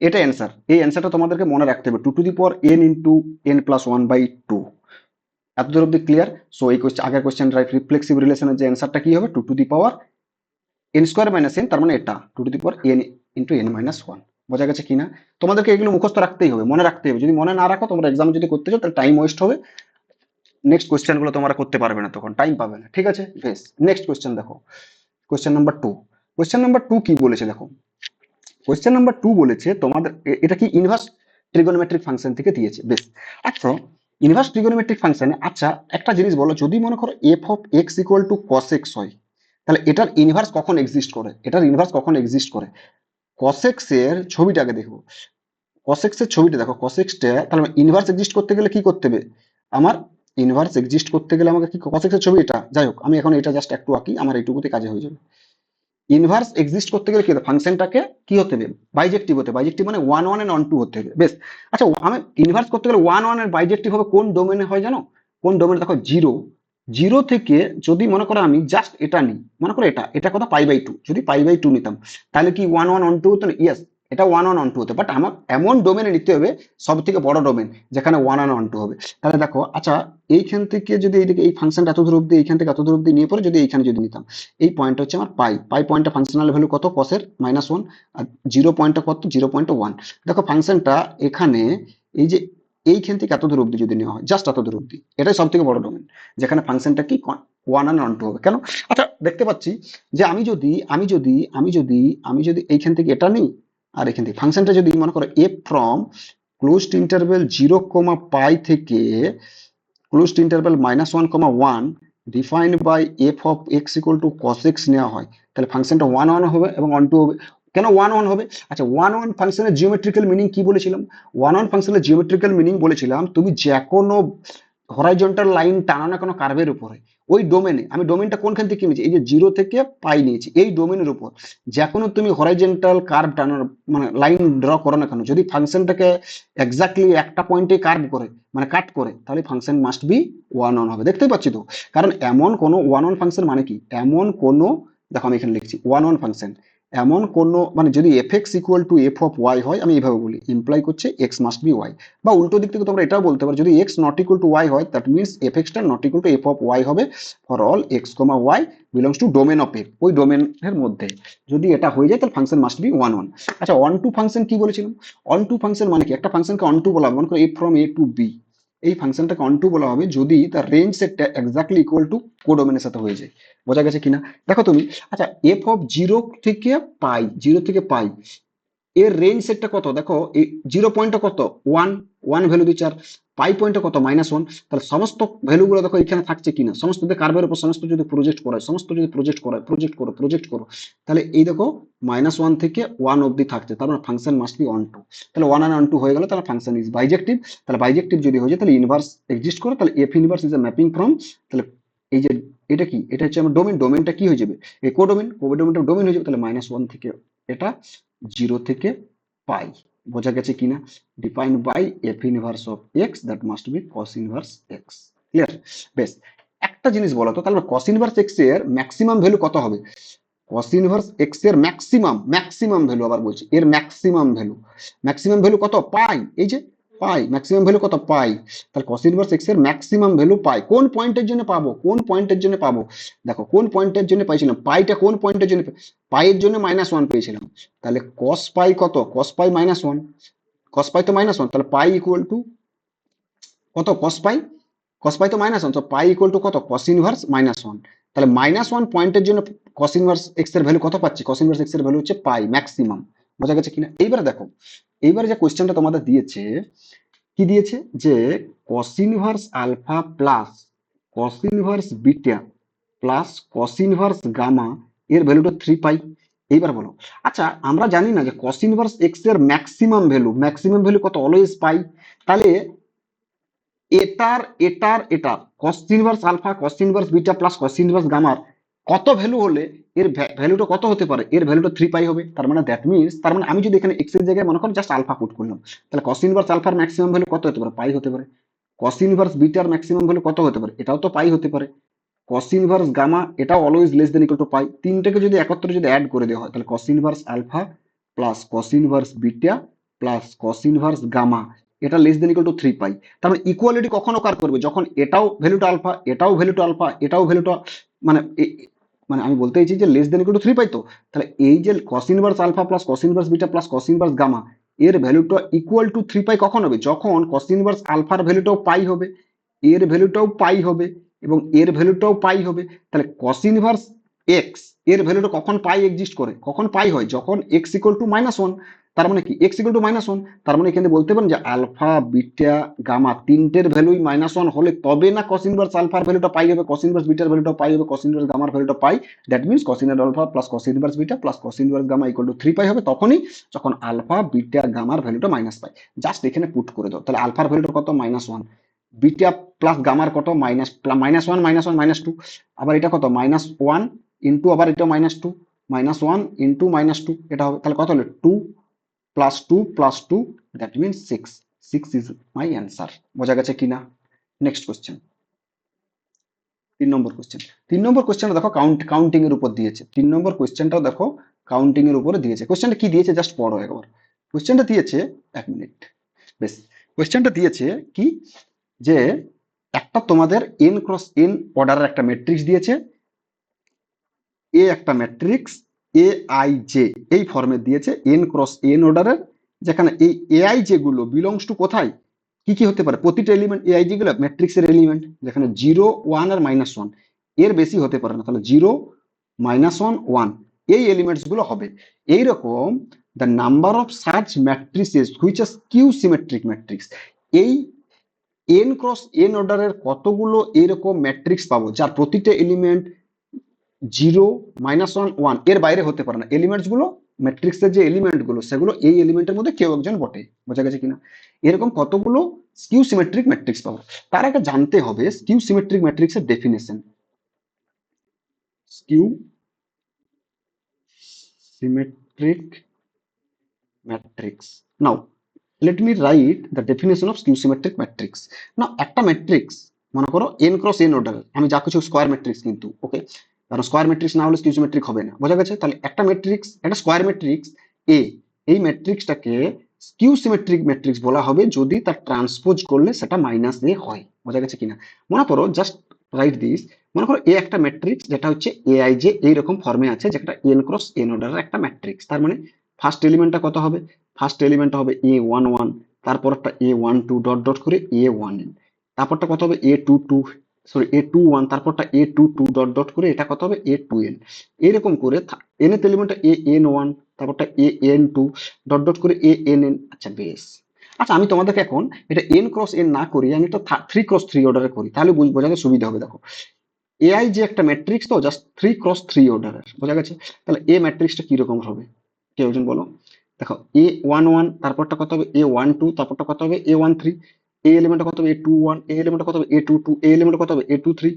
এটা অ্যান্সার, এই অ্যান্সারটা তোমাদেরকে মনে রাখতে হবে, two to the power N into N plus one by two. এতদূর অব্দি ক্লিয়ার? সো এই আগের কোয়েশ্চেন রাইট রিফ্লেক্সিভ রিলেশনের যে অ্যান্সারটা কি হবে, two to the power N square minus N, তার মানে এটা two to the power N into n minus one. বোঝা গেছে কিনা? তোমাদেরকে এগুলো মুখস্থ রাখতেই হবে, মনে রাখতে হবে। যদি মনে না রাখো, তোমরা এক্সাম যদি করতে চাও তাহলে টাইম ওয়েস্ট হবে, নেক্সট কোয়েশ্চেন গুলো তোমরা করতে পারবে না, তখন টাইম পাবে না। ঠিক আছে, বেশ। নেক্সট কোয়েশ্চেন দেখো, question number two. Question number two কি বলেছে দেখো, কোয়েশ্চেন নাম্বার টু বলেছে তোমাদের এটা কি ইনভার্স ট্রিগোনোমেট্রিক ফাংশন থেকে দিয়েছে। বেশ, আচ্ছা ইনভার্স ট্রিগোনোমেট্রিক ফাংশনে, আচ্ছা একটা জিনিস বলো, যদি মনে করো F of x equal to cos X হয়, তাহলে এটার ইনভার্স কখন এক্সিস্ট করে? এটার ইনভার্স কখন এক্সিস্ট করে? কস এক্স এর ছবিটাকে দেখো, কস এক্স এর ছবিটা দেখো, কস এক্সটা তাহলে ইনভার্স এক্সিস্ট করতে গেলে কি করতে হবে আমার? ইনভার্স এক্সিস্ট করতে গেলে আমাকে কি, কস এক্স এর ছবি এটা, যাই হোক আমি এখন এটা জাস্ট একটু আঁকি, আমার এইটুকুতে কাজে হয়ে যাবে। ইনভার্স এক্সিস্ট করতে গেলে কি হতে, ফাংশনটাকে কি হতে হবে, বাইজেক্টিভ হতে, বাইজেক্টিভ মানে one one and onto হতে হবে। বেশ, আচ্ছা আমি ইনভার্স করতে গেলে ওয়ান ওয়ান এর বাইজেক্টিভ হবে কোন ডোমেনে হয় জানো? কোন ডোমেনে? দেখো জিরো, জিরো থেকে যদি মনে করো আমি জাস্ট এটা নিই, মনে করো এটা এটা কত, পাই বাই টু, যদি পাই বাই টু নিতাম তাহলে কি ওয়ান ওয়ান অন টু হতো না? ইয়েস, এটা ওয়ান ওয়ান অন টু হতো, বাট আমার এমন ডোমেনে নিতে হবে সব থেকে বড় ডোমেন যেখানে ওয়ান ওয়ান অন টু হবে। তাহলে দেখো, আচ্ছা এইখান থেকে যদি এইদিকে এই ফাংশনটা এত দূর অব্দি, এইখান থেকে এত দূর অব্দি নিয়ে পরে যদি এইখানে যদি নিতাম, এই পয়েন্ট হচ্ছে আমার পাই, পাই পয়েন্টটা ফাংশনাল ভ্যালু কত, কসের মাইনাস ওয়ান, আর জিরো পয়েন্টটা কত, জিরো পয়েন্ট ওয়ান। দেখো ফাংশনটা এখানে এই যে এইখান থেকে এত দূর অব্দি যদি নেওয়া হয়, জাস্ট এত দূর অব্দি, এটাই সব থেকে বড় ডোমেন যেখানে ফাংশনটা কি ওয়ান অ্যান্ড অন টু হবে। কেন? আচ্ছা দেখতে পাচ্ছি যে আমি যদি এইখান থেকে এটা নিই, আর এখান থেকে ফাংশনটা যদি মনে করো f from closed interval zero comma pi থেকে closed interval minus one comma one defined by f of x equal to cos x নেওয়া হয়, তাহলে ফাংশনটা ওয়ান ওয়ান হবে এবং অন টু হবে। কেন ওয়ান ওয়ান হবে? আচ্ছা ওয়ান ওয়ান ফাংশনের জিওমেট্রিক্যাল মিনিং কি বলেছিলাম? ওয়ান ওয়ান ফাংশনের জিওমেট্রিক্যাল মিনিং বলেছিলাম, তুমি যে কোনো হরাইজন্টাল লাইন টানো না কোনো কার্ভের উপরে, ওই ডোমেনে, আমি ডোমেনটা কোনখান থেকে নিয়েছি, এই যে জিরো থেকে পাই নিয়েছি, এই ডোমেনের উপর যে কোনো তুমি হরাইজন্টাল কার্ভ টানো, মানে লাইন ড্র করো না কেন, যদি ফাংশনটাকে এক্স্যাক্টলি একটা পয়েন্টে কার্ভ করে, মানে কাট করে, তাহলে function must be one one হবে। দেখতেই পাচ্ছি তো, কারণ এমন কোনো ওয়ান ওয়ান ফাংশন মানে কি, এমন কোনো, দেখো আমি এখানে লিখছি ওয়ান ওয়ান ফাংশন, এমন কোনো মানে যদি F x equal to F of Y হয়, আমি এইভাবে বলি, ইমপ্লাই করছে এক্স মাস্ট বি ওয়াই। বা উল্টো দিক থেকে তোমরা এটাও বলতে পারো, যদি x not equal to y হয়, দ্যাট মিনস এফ এক্সটা not equal to F of y হবে for all x comma y belongs to domain of f, ওই ডোমেনের মধ্যে যদি এটা হয়ে যায় তাহলে function must be one one. আচ্ছা অন টু ফাংশন কি বলেছিলাম? অন টু ফাংশন মানে কি, একটা ফাংশনকে অন টু বলা হবে, মনে করো এ ফ্রম এ টু বি, এই ফাংশনটাকে অন টু বলা হবে যদি তার রেঞ্জ সেটটা এক্স্যাক্টলি ইকুয়াল টু কোডোমেনের সাথে হয়ে যায়। বোঝা গেছে কিনা? দেখো তুমি, আচ্ছা এফ অফ জিরো থেকে পাই, জিরো থেকে পাই এর রেঞ্জ সেটটা কত, দেখো এই জিরো পয়েন্টটা কত, ওয়ান, ওয়ান ভ্যালু দিচ্ছে, আর পাই পয়েন্টটা কত, মাইনাস ওয়ান। তাহলে সমস্ত ভ্যালুগুলো দেখো এখানে থাকছে কিনা, সমস্ত কার্ভের উপর সমস্ত যদি প্রজেক্ট করা হয়, সমস্ত যদি প্রজেক্ট করা হয়, প্রজেক্ট করো, তাহলে এই দেখো মাইনাস ওয়ান থেকে ওয়ান অব্দি থাকছে, তার মানে function must be onto. তাহলে ওয়ান অ্যান্ড অন টু হয়ে গেল, তাহলে ফাংশন ইজ বাইজেক্টিভ। তাহলে বাইজেক্টিভ যদি হয়ে যায় তাহলে ইনভার্স এক্সিস্ট করে, তাহলে F inverse is a mapping from, তাহলে এই যে এটা কি, এটা হচ্ছে আমার ডোমেন, ডোমেনটা কি হয়ে যাবে, এই কোডোমেন, কোডোমেনটা ডোমেন হয়ে যাবে, তাহলে মাইনাস ওয়ান থেকে এটা, জিরো থেকে পাই। বোঝা গেছে কিনা? Defined by F inverse of X that must be cos inverse X. Clear? বেশ, একটা জিনিস বলো তো, তাহলে কস ইনভার্স এক্স এর ম্যাক্সিমাম ভ্যালু কত হবে? কস ইনভার্স এক্স এর ম্যাক্সিমাম, ম্যাক্সিমাম ভ্যালু আবার বলছি, এর ম্যাক্সিমাম ভ্যালু, ম্যাক্সিমাম ভ্যালু কত, পাই, এই যে পাই, ম্যাক্সিমাম ভ্যালু কত, পাই। তাহলে কস ইনভার্স এক্স এর ম্যাক্সিমাম ভ্যালু পাই, কোন পয়েন্টের জন্য পাবো, কোন পয়েন্টের জন্য পাবো? দেখো কোন পয়েন্টের জন্য পাইছিলাম, পাইটা কোন পয়েন্টের জন্য, পাইয়ের জন্য মাইনাস ওয়ান পেয়েছিলাম, তাহলে কস পাই কত, কস পাই মাইনাস ওয়ান, কস পাই তো মাইনাস ওয়ান, তাহলে পাই ইকুয়াল টু কত, কস পাই, কস পাই তো মাইনাস ওয়ান, তো পাই ইকুয়াল টু কত, কস ইনভার্স মাইনাস ওয়ান। তাহলে মাইনাস ওয়ান পয়েন্টের জন্য কস ইনভার্স এক্স এর ভ্যালু কত পাচ্ছি, কস ইনভার্স এক্স এর ভ্যালু হচ্ছে পাই ম্যাক্সিমাম। বোঝা গেছে কিনা? এইবারে দেখো, এইবারে যে কোয়েশ্চেনটা তোমাদের দিয়েছে, কি দিয়েছে, যে cos inverse alpha plus cos inverse beta plus cos inverse gamma এর ভ্যালুটা থ্রি পাই। এইবার বলো, আচ্ছা আমরা জানি না যে কস ইনভার্স এক্স এর ম্যাক্সিমাম ভ্যালু কত, অলওয়েজ পাই। তাহলে এটার cos inverse alpha, cos inverse beta plus cos inverse গামার কত ভ্যালু হলে এর ভ্যালুটা কত হতে পারে, এর ভ্যালুটা থ্রি পাই হবে। তার মানে দ্যাট মিনস, তার মানে আমি যদি এখানে এক্স এর জায়গায় মনে করো জাস্ট আলফা পুট করলাম, তাহলে কস ইনভার্স আলফার ম্যাক্সিমাম ভ্যালু কত হতে পারে, পাই হতে পারে। কস ইনভার্স বিটার ম্যাক্সিমাম ভ্যালু কত হতে পারে, এটাও তো পাই হতে পারে। কস ইনভার্স গামা এটাও always less than equal to pi. তিনটাকে যদি একত্রে যদি অ্যাড করে দেওয়া হয়, তাহলে cos inverse alpha plus cos inverse beta plus cos inverse gamma এটা less than equal to three pi. তার মানে ইকুয়ালিটি কখন কার করবে, যখন এটাও ভ্যালুটা আলফা, এটাও ভ্যালুটা আলফা, এটাও ভ্যালুটা, মানে মানে আমি বলতে চাইছি যে less than equal to 3 pi, তো তাহলে এই যে cos inverse alpha plus cos inverse beta plus cos inverse gamma এর ভ্যালুটা ইকুয়াল টু 3 পাই কখন হবে? যখন কস ইনভার্স আলফার ভ্যালুটাও পাই হবে, এর ভ্যালুটাও পাই হবে এবং এর ভ্যালুটাও পাই হবে। তাহলে কস ইনভার্স এক্স এর ভ্যালুটা কখন পাই এক্সিস্ট করে, কখন পাই হয়? যখন এক্স ইকুয়াল টু -1। তার মানে কি এক্স ইকুয়াল টু -1, তার মানে এখানে বলতে পারেন যে আলফা বিটা গামা তিনটের ভ্যালুই -1 হলে তবে না কস ইনভার্স আলফার ভ্যালুটা পাই হবে, কস ইনভার্স বিটার ভ্যালুটা পাই হবে, কস ইনভার্স গামার ভ্যালুটা pi. That means cos inverse alpha plus cos inverse beta plus cos inverse gamma equal to 3 pi হবে তখনই, যখন আলফা বিটা গামার ভ্যালুটা মাইনাস পাই। জাস্ট এখানে পুট করে দাও, তাহলে আলফার ভ্যালুটা কত? -1, বিটা প্লাস গামার কত? -1 -1 -2, আবার এটা কত? -1 ইন্টু আবার এটা -2, -1 ইন্টু -2, এটা হবে। তাহলে কত হলো? 2 plus 2 plus 2, that means 6 is my answer. বোঝা গেছে কিনা? নেক্সট কোশ্চেন, 3 নম্বর কোশ্চেন। 3 নম্বর কোশ্চেনটা দেখো কাউন্টিং এর উপর দিয়েছে। 3 নম্বর কোশ্চেনটাও দেখো কাউন্টিং এর উপরে দিয়েছে। কোশ্চেনটা কি দিয়েছে জাস্ট পড়ো একবার। কোশ্চেনটা দিয়েছে, 1 মিনিট, বেশ। কোশ্চেনটা দিয়েছে কি, যে একটা তোমাদের n ক্রস n অর্ডারের একটা ম্যাট্রিক্স দিয়েছে, এ একটা ম্যাট্রিক্স এ আই জে এই ফর্মে দিয়েছে n ক্রস n অর্ডারের, যেখানে এই এআই যেগুলো বিলংস টু কোথায়, কি কি হতে পারে? প্রতিটা এলিমেন্ট এআই যেগুলো ম্যাট্রিক্সের এলিমেন্ট, যেখানে 0 1 আর -1 এর বেশি হতে পারে না, তাহলে 0 -1 1 এই এলিমেন্টস গুলো হবে। এইরকম the number of search matrices which are skew symmetric matrix, এই n ক্রস n অর্ডারের কতগুলো এরকম ম্যাট্রিক্স পাবো যার প্রতিটা এলিমেন্ট 0 -1 1 এর বাইরে হতে পারে না। এলিমেন্টস গুলো, ম্যাট্রিক্সের যে এলিমেন্ট গুলো সেগুলো এই এলিমেন্টের মধ্যে কেউ একজন বটে। বোঝা গেছে কিনা? এরকম কতগুলো স্কিউ সিমেট্রিক ম্যাট্রিক্স পাবো। তার আগে জানতে হবে স্কিউ সিমেট্রিক ম্যাট্রিক্সের definition. Skew symmetric matrix, now let me write the definition of skew symmetric matrix. না, একটা ম্যাট্রিক্স মনে করো n ক্রস n অর্ডার, আমি যা কিছু স্কোয়ার ম্যাট্রিক্স কিন্তু, ওকে, কারণ স্কোয়ার ম্যাট্রিক্স না হলে স্কিউ সিমেট্রিক হবে না। বোঝা গেছে? তাহলে একটা ম্যাট্রিক্স, একটা স্কোয়ার ম্যাট্রিক্স এ, এই ম্যাট্রিক্সটাকে স্কিউ সিমেট্রিক ম্যাট্রিক্স বলা হবে যদি তার ট্রান্সপোজ করলে সেটা -a হয়। বোঝা গেছে কিনা? মনে করো, জাস্ট রাইট দিস, মনে করো এ একটা ম্যাট্রিক্স যেটা হচ্ছে aij এইরকম ফর্মে আছে, যেটা n ক্রস n অর্ডারের একটা ম্যাট্রিক্স। তার মানে ফার্স্ট এলিমেন্টটা কত হবে? ফার্স্ট এলিমেন্টটা হবে a11, তারপরটা a12 ডট ডট করে a1n, তারপরটা কত হবে? a22, সরি a21, তারপরটা a22 ডট ডট করে এটা কত হবে? a2n। এরকম করে nth এলিমেন্টটা an1, তারপরটা an2 ডট ডট করে ann। আচ্ছা বেশ। আচ্ছা আমি তোমাদেরকে এখন এটা n ক্রস n না করি, আমি এটা 3 ক্রস 3 অর্ডারে করি, তাহলে বোঝাতে সুবিধা হবে। দেখো এআই যে একটা ম্যাট্রিক্স, তো জাস্ট 3 ক্রস 3 অর্ডারের। বোঝা গেছে? তাহলে এ ম্যাট্রিক্সটা কিরকম হবে কেউ একজন বলো। দেখো a11, তারপরটা কত হবে? a12, তারপরটা কত হবে? a13, এই এলিমেন্টটা কত হবে? a21, এই এলিমেন্টটা কত হবে? a22, এই এলিমেন্টটা কত হবে? a23,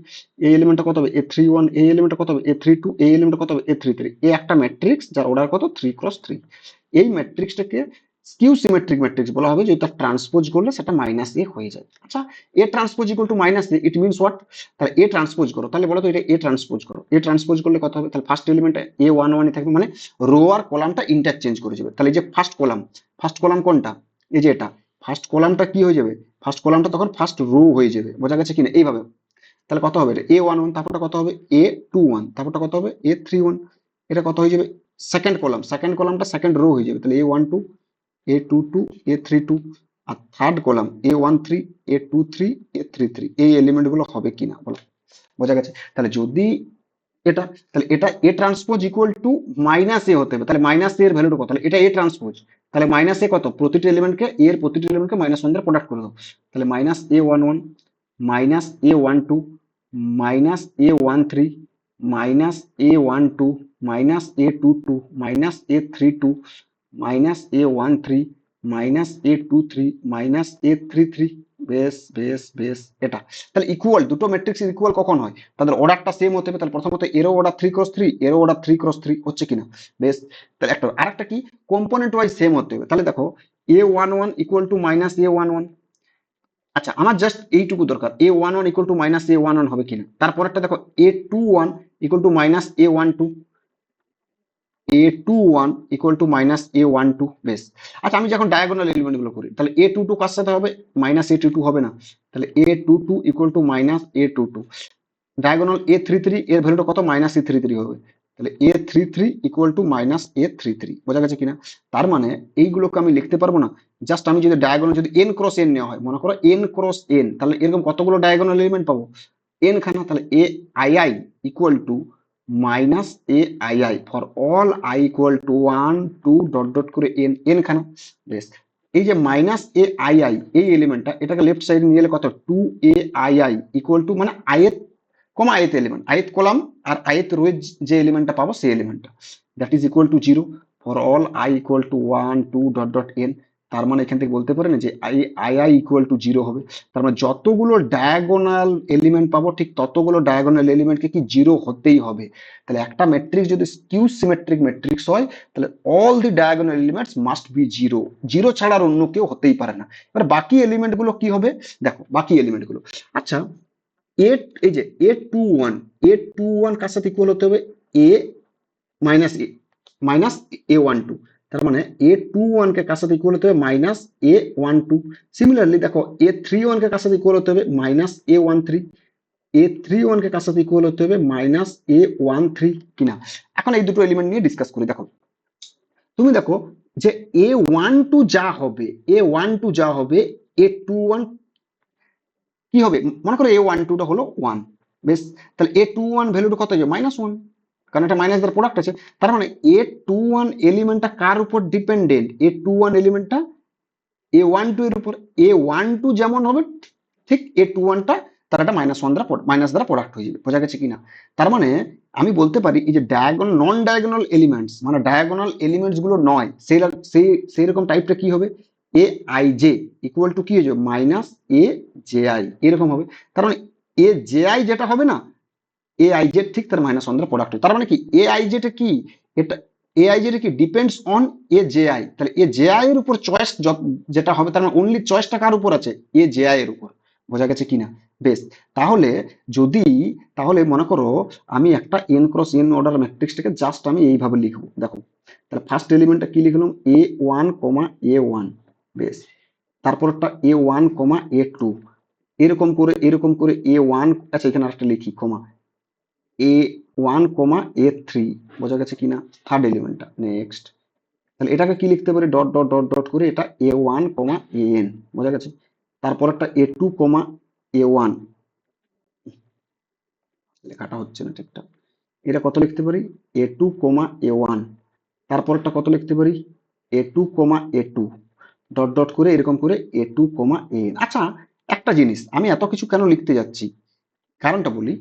এই এলিমেন্টটা কত হবে? a31, এই এলিমেন্টটা কত হবে? a32, এই এলিমেন্টটা কত হবে? a33। এই একটা ম্যাট্রিক্স যার অর্ডার কত? 3 ক্রস 3। এই ম্যাট্রিক্সটাকে স্কিউ সিমেট্রিক ম্যাট্রিক্স বলা হবে যদি তার ট্রান্সপোজ করলে সেটা -a হয়ে যায়। আচ্ছা, এ transpose equal to -a, it means what? তাহলে এ ট্রান্সপোজ করো, তাহলে বলো তো এটা এ ট্রান্সপোজ করো। এ ট্রান্সপোজ করলে কত হবে? তাহলে ফার্স্ট এলিমেন্টটা a11 থাকবে, মানে রো আর কলামটা ইন্টারচেঞ্জ করে যাবে। তাহলে এই যে ফার্স্ট কলাম কোনটা? এই যে এটা ফার্স্ট কলামটা কি হয়ে যাবে? ফার্স্ট কলামটা তখন ফার্স্ট রো হয়ে যাবে। বোঝা গেছে কিনা? এইভাবে। তাহলে কত হবে? এটা a11, তারপরটা কত হবে? a21, তারপরটা কত হবে? a31, এটা কত হয়ে যাবে? সেকেন্ড কলামটা সেকেন্ড রো হয়ে যাবে। তাহলে a12, a22, a32, আর third column a13, a23, a33। এই এলিমেন্ট গুলো হবে কিনা বলো। বোঝা গেছে? তাহলে যদি এটা, তাহলে এটা এ ট্রান্সপোজ ইকুয়াল টু -a হতে হবে। তাহলে -a এর ভ্যালুটা কত? তাহলে এটা এ ট্রান্সপোজ, তাহলে -a কত? প্রতিটা এলিমেন্টকে এর প্রতিটা এলিমেন্টকে -1 দিয়ে প্রোডাক্ট করে দাও। তাহলে -a11, -a12, -a13, -a12, -a22, -a32, -a13, -a23, -a33। বেশ বেশ বেশ। এটা তাহলে ইকুয়াল, দুটো ম্যাট্রিক্স ইকুয়াল কখন হয়? তাদের অর্ডারটা সেম হতে হবে। তাহলে প্রথমত এরও অর্ডার 3 ক্রস 3, এরও অর্ডার 3 ক্রস 3, হচ্ছে কিনা? বেশ। তাহলে একটা আরেকটা কি, কম্পোনেন্ট ওয়াইজ সেম হতে হবে। তাহলে দেখো a11 ইকুয়াল টু -a11। আচ্ছা আমার জাস্ট এইটুকু দরকার, a11 ইকুয়াল টু -a11 হবে কিনা। তারপরেরটা দেখো a21 equal to -a12, a21 equal to -a12। বেশ। আচ্ছা আমি যখন ডায়াগোনাল এলিমেন্ট গুলো করি, তাহলে a22 কার সাথে হবে? -a22 হবে না? তাহলে a22 equal to -a22। Diagonal A33 এর ভ্যালুটা কত, -A33 হবে। তাহলে A33 ইকুয়াল টু -A33, বোঝা গেছে কিনা? তার মানে এইগুলোকে আমি লিখতে পারবো না, জাস্ট আমি যদি ডায়াগোনাল যদি n ক্রস n নেওয়া হয়, মনে করো n ক্রস n, তাহলে এরকম কতগুলো ডায়াগোনাল এলিমেন্ট পাবো, n খানা। তাহলে AI equal to -AI for all I equal to 1 2 dot dot করে n খানা। বেশ, এই যে -AI এই এলিমেন্টটা, এটাকে লেফট সাইডে নিয়ে এলে কত, 2AI ইকুয়াল টু মানে ith কমা ith এলিমেন্ট, ith কলাম আর ith রো যে এলিমেন্টটা পাবো সেই এলিমেন্টটা, that is equal to 0 for all I equal to 1 2 dot dot n। তার মানে এখান থেকে বলতে পারেন যে আই ইকুয়াল টু 0 হবে। তার মানে যতগুলো ডায়াগোনাল এলিমেন্ট পাবো ঠিক ততগুলো ডায়াগোনাল এলিমেন্টকে কি 0 হতেই হবে। তাহলে একটা ম্যাট্রিক্স যদি স্কিউ সিমেট্রিক ম্যাট্রিক্স হয়, তাহলে all the diagonal elements must be 0, 0 ছাড়া আর অন্য কেউ হতেই পারে না। এবার বাকি এলিমেন্ট গুলো কি হবে, দেখো বাকি এলিমেন্ট গুলো। আচ্ছা, এ, এই যে A21 কার সাথে ইকুয়াল হতে হবে, এ মাইনাস এ মাইনাস A12। তার মানে A21 কে কার সাথে ইকুয়াল হতে হবে, -A12। সিমিলারলি দেখো A31 কে কার সাথে ইকুয়াল হতে হবে, -A13। A31 কে কার সাথে ইকুয়াল হতে হবে, -A13 কিনা। এখন এই দুটো এলিমেন্ট নিয়ে ডিসকাস করি। দেখো, তুমি দেখো যে A12 যা হবে, A12 যা হবে, A21 কি হবে, মনে করো A12 টা হলো 1। বেশ, তাহলে A21 ভ্যালুটা কত হবে, -1, কারণ এটা মাইনাস দ্বারা প্রোডাক্ট আছে। তার মানে A21 এলিমেন্টটা কার উপর ডিপেন্ডেন্ট, A21 এলিমেন্টটা A12 এর উপর। A12 যেমন হবে ঠিক A21 টা তার একটা মাইনাস দ্বারা প্রোডাক্ট হয়ে যাবে, বোঝা গেছে কিনা? তার মানে আমি বলতে পারি এই যে ডায়াগোনাল নন ডায়াগোনাল এলিমেন্টস, মানে ডায়াগোনাল এলিমেন্টস গুলো নয়, সেই রকম টাইপটা কি হবে, AIJ ইকুয়াল টু কি হয়ে যাবে, -AJI এরকম হবে। তার মানে AJI যেটা হবে না, AIJ ঠিক তার -1 দ্বারা প্রোডাক্ট হয়। তার মানে কি AIJ টা কি, এটা AIJ টা কি ডিপেন্ডস অন AJI। তাহলে AJI এর উপর চয়েস যেটা হবে, তার মানে অনলি চয়েসটা কার উপর আছে, AJI এর উপর, বোঝা গেছে কিনা? বেশ, তাহলে যদি, তাহলে মনে করো আমি একটা n ক্রস n অর্ডার ম্যাট্রিক্সটাকে জাস্ট আমি এইভাবে লিখবো। দেখো, তাহলে ফার্স্ট এলিমেন্টটা কি লিখলাম, A1, A1। বেশ, তারপরটা A1, A2, এরকম করে A1, আচ্ছা এখানে আরেকটা লিখি কমা, A1, A3, বোঝা গেছে কিনা, থার্ড এলিমেন্টটা। নেক্সট, তাহলে এটাকে কি লিখতে পারি, ডট ডট ডট ডট করে এটা A1, AN, বোঝা গেছে। তারপর একটা A2, A1, লেখাটা হচ্ছে না ঠিকঠাক, এটা কত লিখতে পারি, A2, A1। তারপরটা কত লিখতে পারি, A2, A2, ডট ডট করে এরকম করে A2, AN। আচ্ছা, একটা জিনিস, আমি এত কিছু কেন লিখতে যাচ্ছি, কারণটা বলি।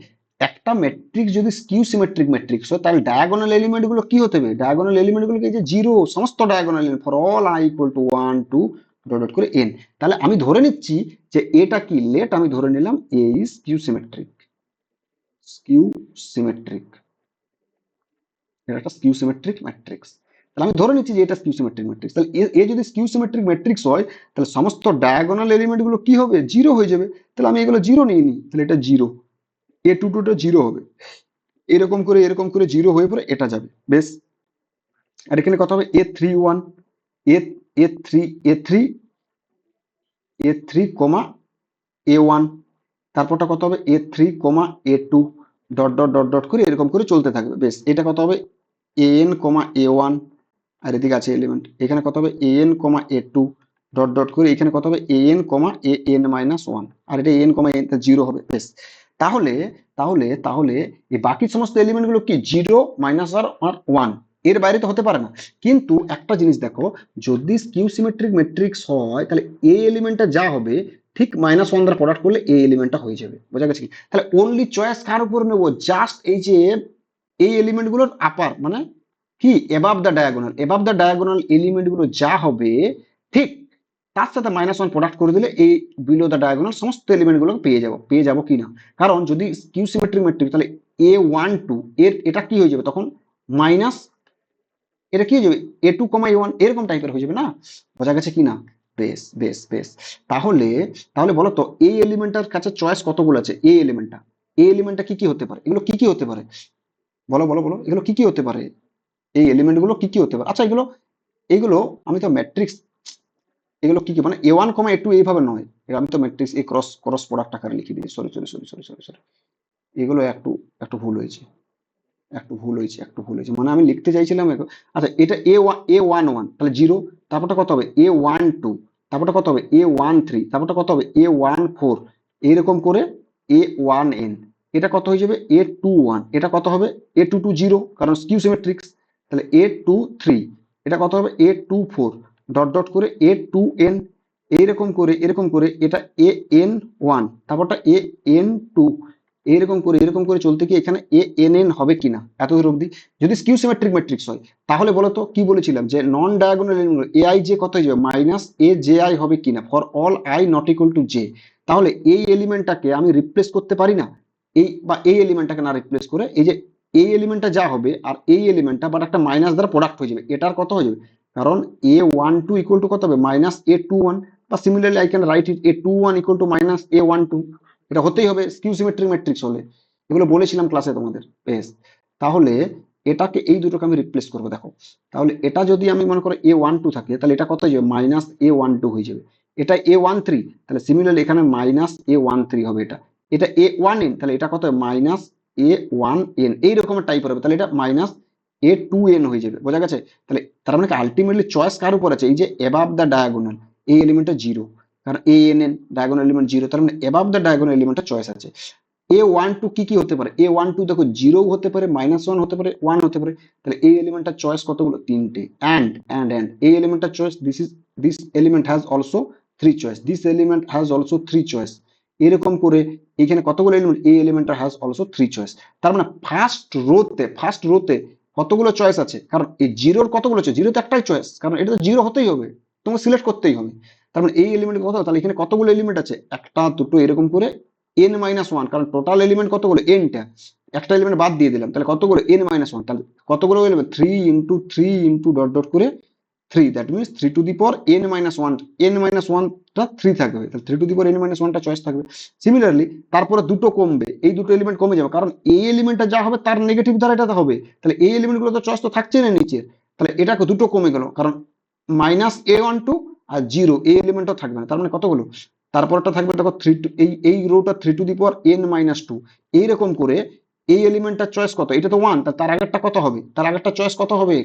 একটা ম্যাট্রিক্স যদি স্কিউ সিমেট্রিক ম্যাট্রিক্স হয়, তাহলে ডায়াগোনাল এলিমেন্ট গুলো কি হতে হবে, ডায়াগোনাল এলিমেন্ট গুলোকে যে 0, সমস্ত diagonal element for all I equal to 1 2 dot dot করে n। তাহলে আমি ধরে নিচ্ছি যে এটা কি, লেট আমি ধরে নিলাম A is skew symmetric, skew symmetric, এটা একটা স্কিউ সিমেট্রিক ম্যাট্রিক্স। তাহলে আমি ধরে নিচ্ছি যে এটা স্কিউ সিমেট্রিক ম্যাট্রিক্স। তাহলে এ যদি স্কিউ সিমেট্রিক ম্যাট্রিক্স হয়, তাহলে সমস্ত ডায়াগোনাল এলিমেন্ট গুলো কি হবে, 0 হয়ে যাবে। তাহলে আমি এগুলো 0 নিয়ে নিই, তাহলে এটা 0, A22 টা 0 হবে, এরকম করে 0 হয়ে পরে এটা যাবে। বেশ, আর এখানে কত হবে, A31, এ A3, A3, A3, A1। তারপরটা কত হবে, A3, A2, dot dot dot dot করে এরকম করে চলতে থাকবে। বেশ, এটা কত হবে, AN, A1, আর এদিকে আছে এলিমেন্ট, এখানে কত হবে AN, A2, ডট ডট করে এখানে কত হবে AN, AN-1, আর এটা AN, AN 0 হবে। বেশ, তাহলে তাহলে তাহলে এই বাকি সমস্ত এলিমেন্ট গুলো কি 0 আর 1, এর বাইরে তো হতে পারে না। কিন্তু একটা জিনিস দেখো, যদি স্কিউ সিমেট্রিক ম্যাট্রিক্স হয়, তাহলে এ এলিমেন্টটা যা হবে ঠিক -1 দ্বারা প্রোডাক্ট করলে এই এলিমেন্টটা হয়ে যাবে, বোঝা গেছে কি? তাহলে অনলি চয়েস কার উপর নেবো, জাস্ট এই যে এই এলিমেন্ট গুলোর আপার, মানে কি এবাব দ্য ডায়াগোনাল এলিমেন্ট গুলো যা হবে ঠিক তার সাথে -1 প্রোডাক্ট করে দিলে এই বিলো দ্য ডায়াগোনাল সমস্ত এলিমেন্ট গুলো পেয়ে যাবো কিনা। কারণ যদি স্কিউ সিমেট্রিক ম্যাট্রিক্স, তাহলে A12 এর এটা কি হয়ে যাবে তখন, মাইনাস, এটা কি হয়ে যাবে A2, A1 এরকম টাইপের হয়ে যাবে না, বোঝা গেছে কিনা? বেশ বেশ বেশ, তাহলে তাহলে বলো তো এই এলিমেন্টটার কাছে চয়েস কতগুলো আছে, এই এলিমেন্টটা কি কি হতে পারে, এগুলো কি কি হতে পারে, বলো বলো বলো, এগুলো কি কি হতে পারে, এই এলিমেন্ট গুলো কি কি হতে পারে? আচ্ছা, এগুলো এগুলো আমি তো ম্যাট্রিক্স, এগুলো কি কি মানে A1, A2 এইভাবে নয়, আমি তো ম্যাট্রিক্স এই ক্রস ক্রস প্রোডাক্ট আকারে লিখে দিই, sorry sorry sorry sorry sorry sorry, এগুলো একটু একটু ভুল হয়েছে মানে আমি লিখতে চাইছিলাম আচ্ছা এটা A11 তাহলে 0, তারপরটা কত হবে A12, তারপরটা কত হবে A13, তারপরটা কত হবে A14, এইরকম করে A1n, এটা কত হয়ে যাবে A21, এটা কত হবে A22 0 কারণ স্কিউ সিমেট্রিক্স, তাহলে A23, এটা কত হবে A24 ডট ডট করে A2n, এরকম করে এটা AN1, তারপরটা AN2, এরকম করে চলতে কি এখানে ANN হবে কিনা এত দূর অবধি। যদি স্কিউ সিমেট্রিক ম্যাট্রিক্স হয় তাহলে বলো তো কি বলেছিলাম যে নন ডায়াগোনাল এলিমেন্ট AI যে কত হয়ে যাবে মাইনাস AJI হবে কিনা for all I not equal two J। তাহলে এই এলিমেন্টটাকে আমি রিপ্লেস করতে পারি না, এই এলিমেন্টটাকে না রিপ্লেস করে এই যে এই এলিমেন্টটা যা হবে আর এই এলিমেন্টটা বাট একটা মাইনাস দ্বারা প্রোডাক্ট হয়ে যাবে, এটার কত হয়ে যাবে কারণ A12 ইকুয়াল টু কত হবে মাইনাস A21, বা similarly I can write it A21 equal to minus A12, এটা হতেই হবে স্কিউ সিমেট্রিক ম্যাট্রিক্স হলে, এগুলো বলেছিলাম ক্লাসে তোমাদের। বেশ, তাহলে এটাকে এই দুটোকে আমি রিপ্লেস করবো দেখো, তাহলে এটা যদি আমি মনে করো A12 থাকে তাহলে এটা কত হয়ে যাবে মাইনাস A12 হয়ে যাবে, এটা A13 তাহলে সিমিলারলি এখানে মাইনাস A13 হবে, এটা A1n তাহলে এটা কত হবে মাইনাস A1n, এই রকমের টাইপের হবে, তাহলে এটা মাইনাস A2n হয়ে যাবে, বোঝা গেছে। তাহলে তার মানে আলটিমেটলি চয়েস কার উপর আছে, এই যে এবাব দ্য ডায়াগোনাল এই এলিমেন্টটা জিরো, কারণ ANN ডায়াগোনাল এলিমেন্ট জিরো, তার মানে এবাব দ্য ডায়াগোনাল এলিমেন্টটা চয়েস আছে। A12 কি হতে পারে, A12 দেখো 0 হতে পারে, -1 হতে পারে, 1 হতে পারে, তাহলে এই এলিমেন্টটার চয়েস কতগুলো তিনটে, and এই এলিমেন্টটার choice this element has also 3 choice, this element has also 3 choice, এরকম করে এখানে কতগুলো এলিমেন্ট, এই এলিমেন্টটা হ্যাজ অলসো 3 চয়েস। তার মানে ফার্স্ট রোতে কতগুলো চয়েস আছে, কারণ এই জিরোর কতগুলো চয়েস, জিরোতে একটাই চয়েস কারণ এটা তো জিরো হতেই হবে, তোমাকে সিলেক্ট করতেই হবে। তার মানে এই এলিমেন্ট কত, তাহলে এখানে কতগুলো এলিমেন্ট আছে একটা দুটো এরকম করে n-1, কারণ টোটাল এলিমেন্ট কতগুলো nটা, একটা এলিমেন্ট বাদ দিয়ে দিলাম তাহলে কতগুলো n-1, তাহলে কতগুলো element 3 into 3 into dot dot করে 3, that means 3 to the power n-1, টা 3 থাকবে, তাহলে 3 টু দি পাওয়ার n-1 টা চয়েস থাকবে। সিমিলারলি তারপরে দুটো কমবে, এই দুটো এলিমেন্ট কমে যাবে কারণ এই এলিমেন্টটা যা হবে তার নেগেটিভ দ্বারা এটা হবে, তাহলে এই এলিমেন্ট গুলো তো চয়েস তো থাকছে না নিচে, তাহলে এটা দুটো কমে গেল কারণ মাইনাস A12 আর 0 এই এলিমেন্টও থাকবে না, তার মানে কতগুলো, তারপরটা থাকবে দেখো 3 এই rota 3 to the power n-2, এইরকম করে এই এলিমেন্টটার চয়েস কত, এটা তো 1, তার আগেরটা কত হবে, তার আগেরটা চয়েস কত হবে,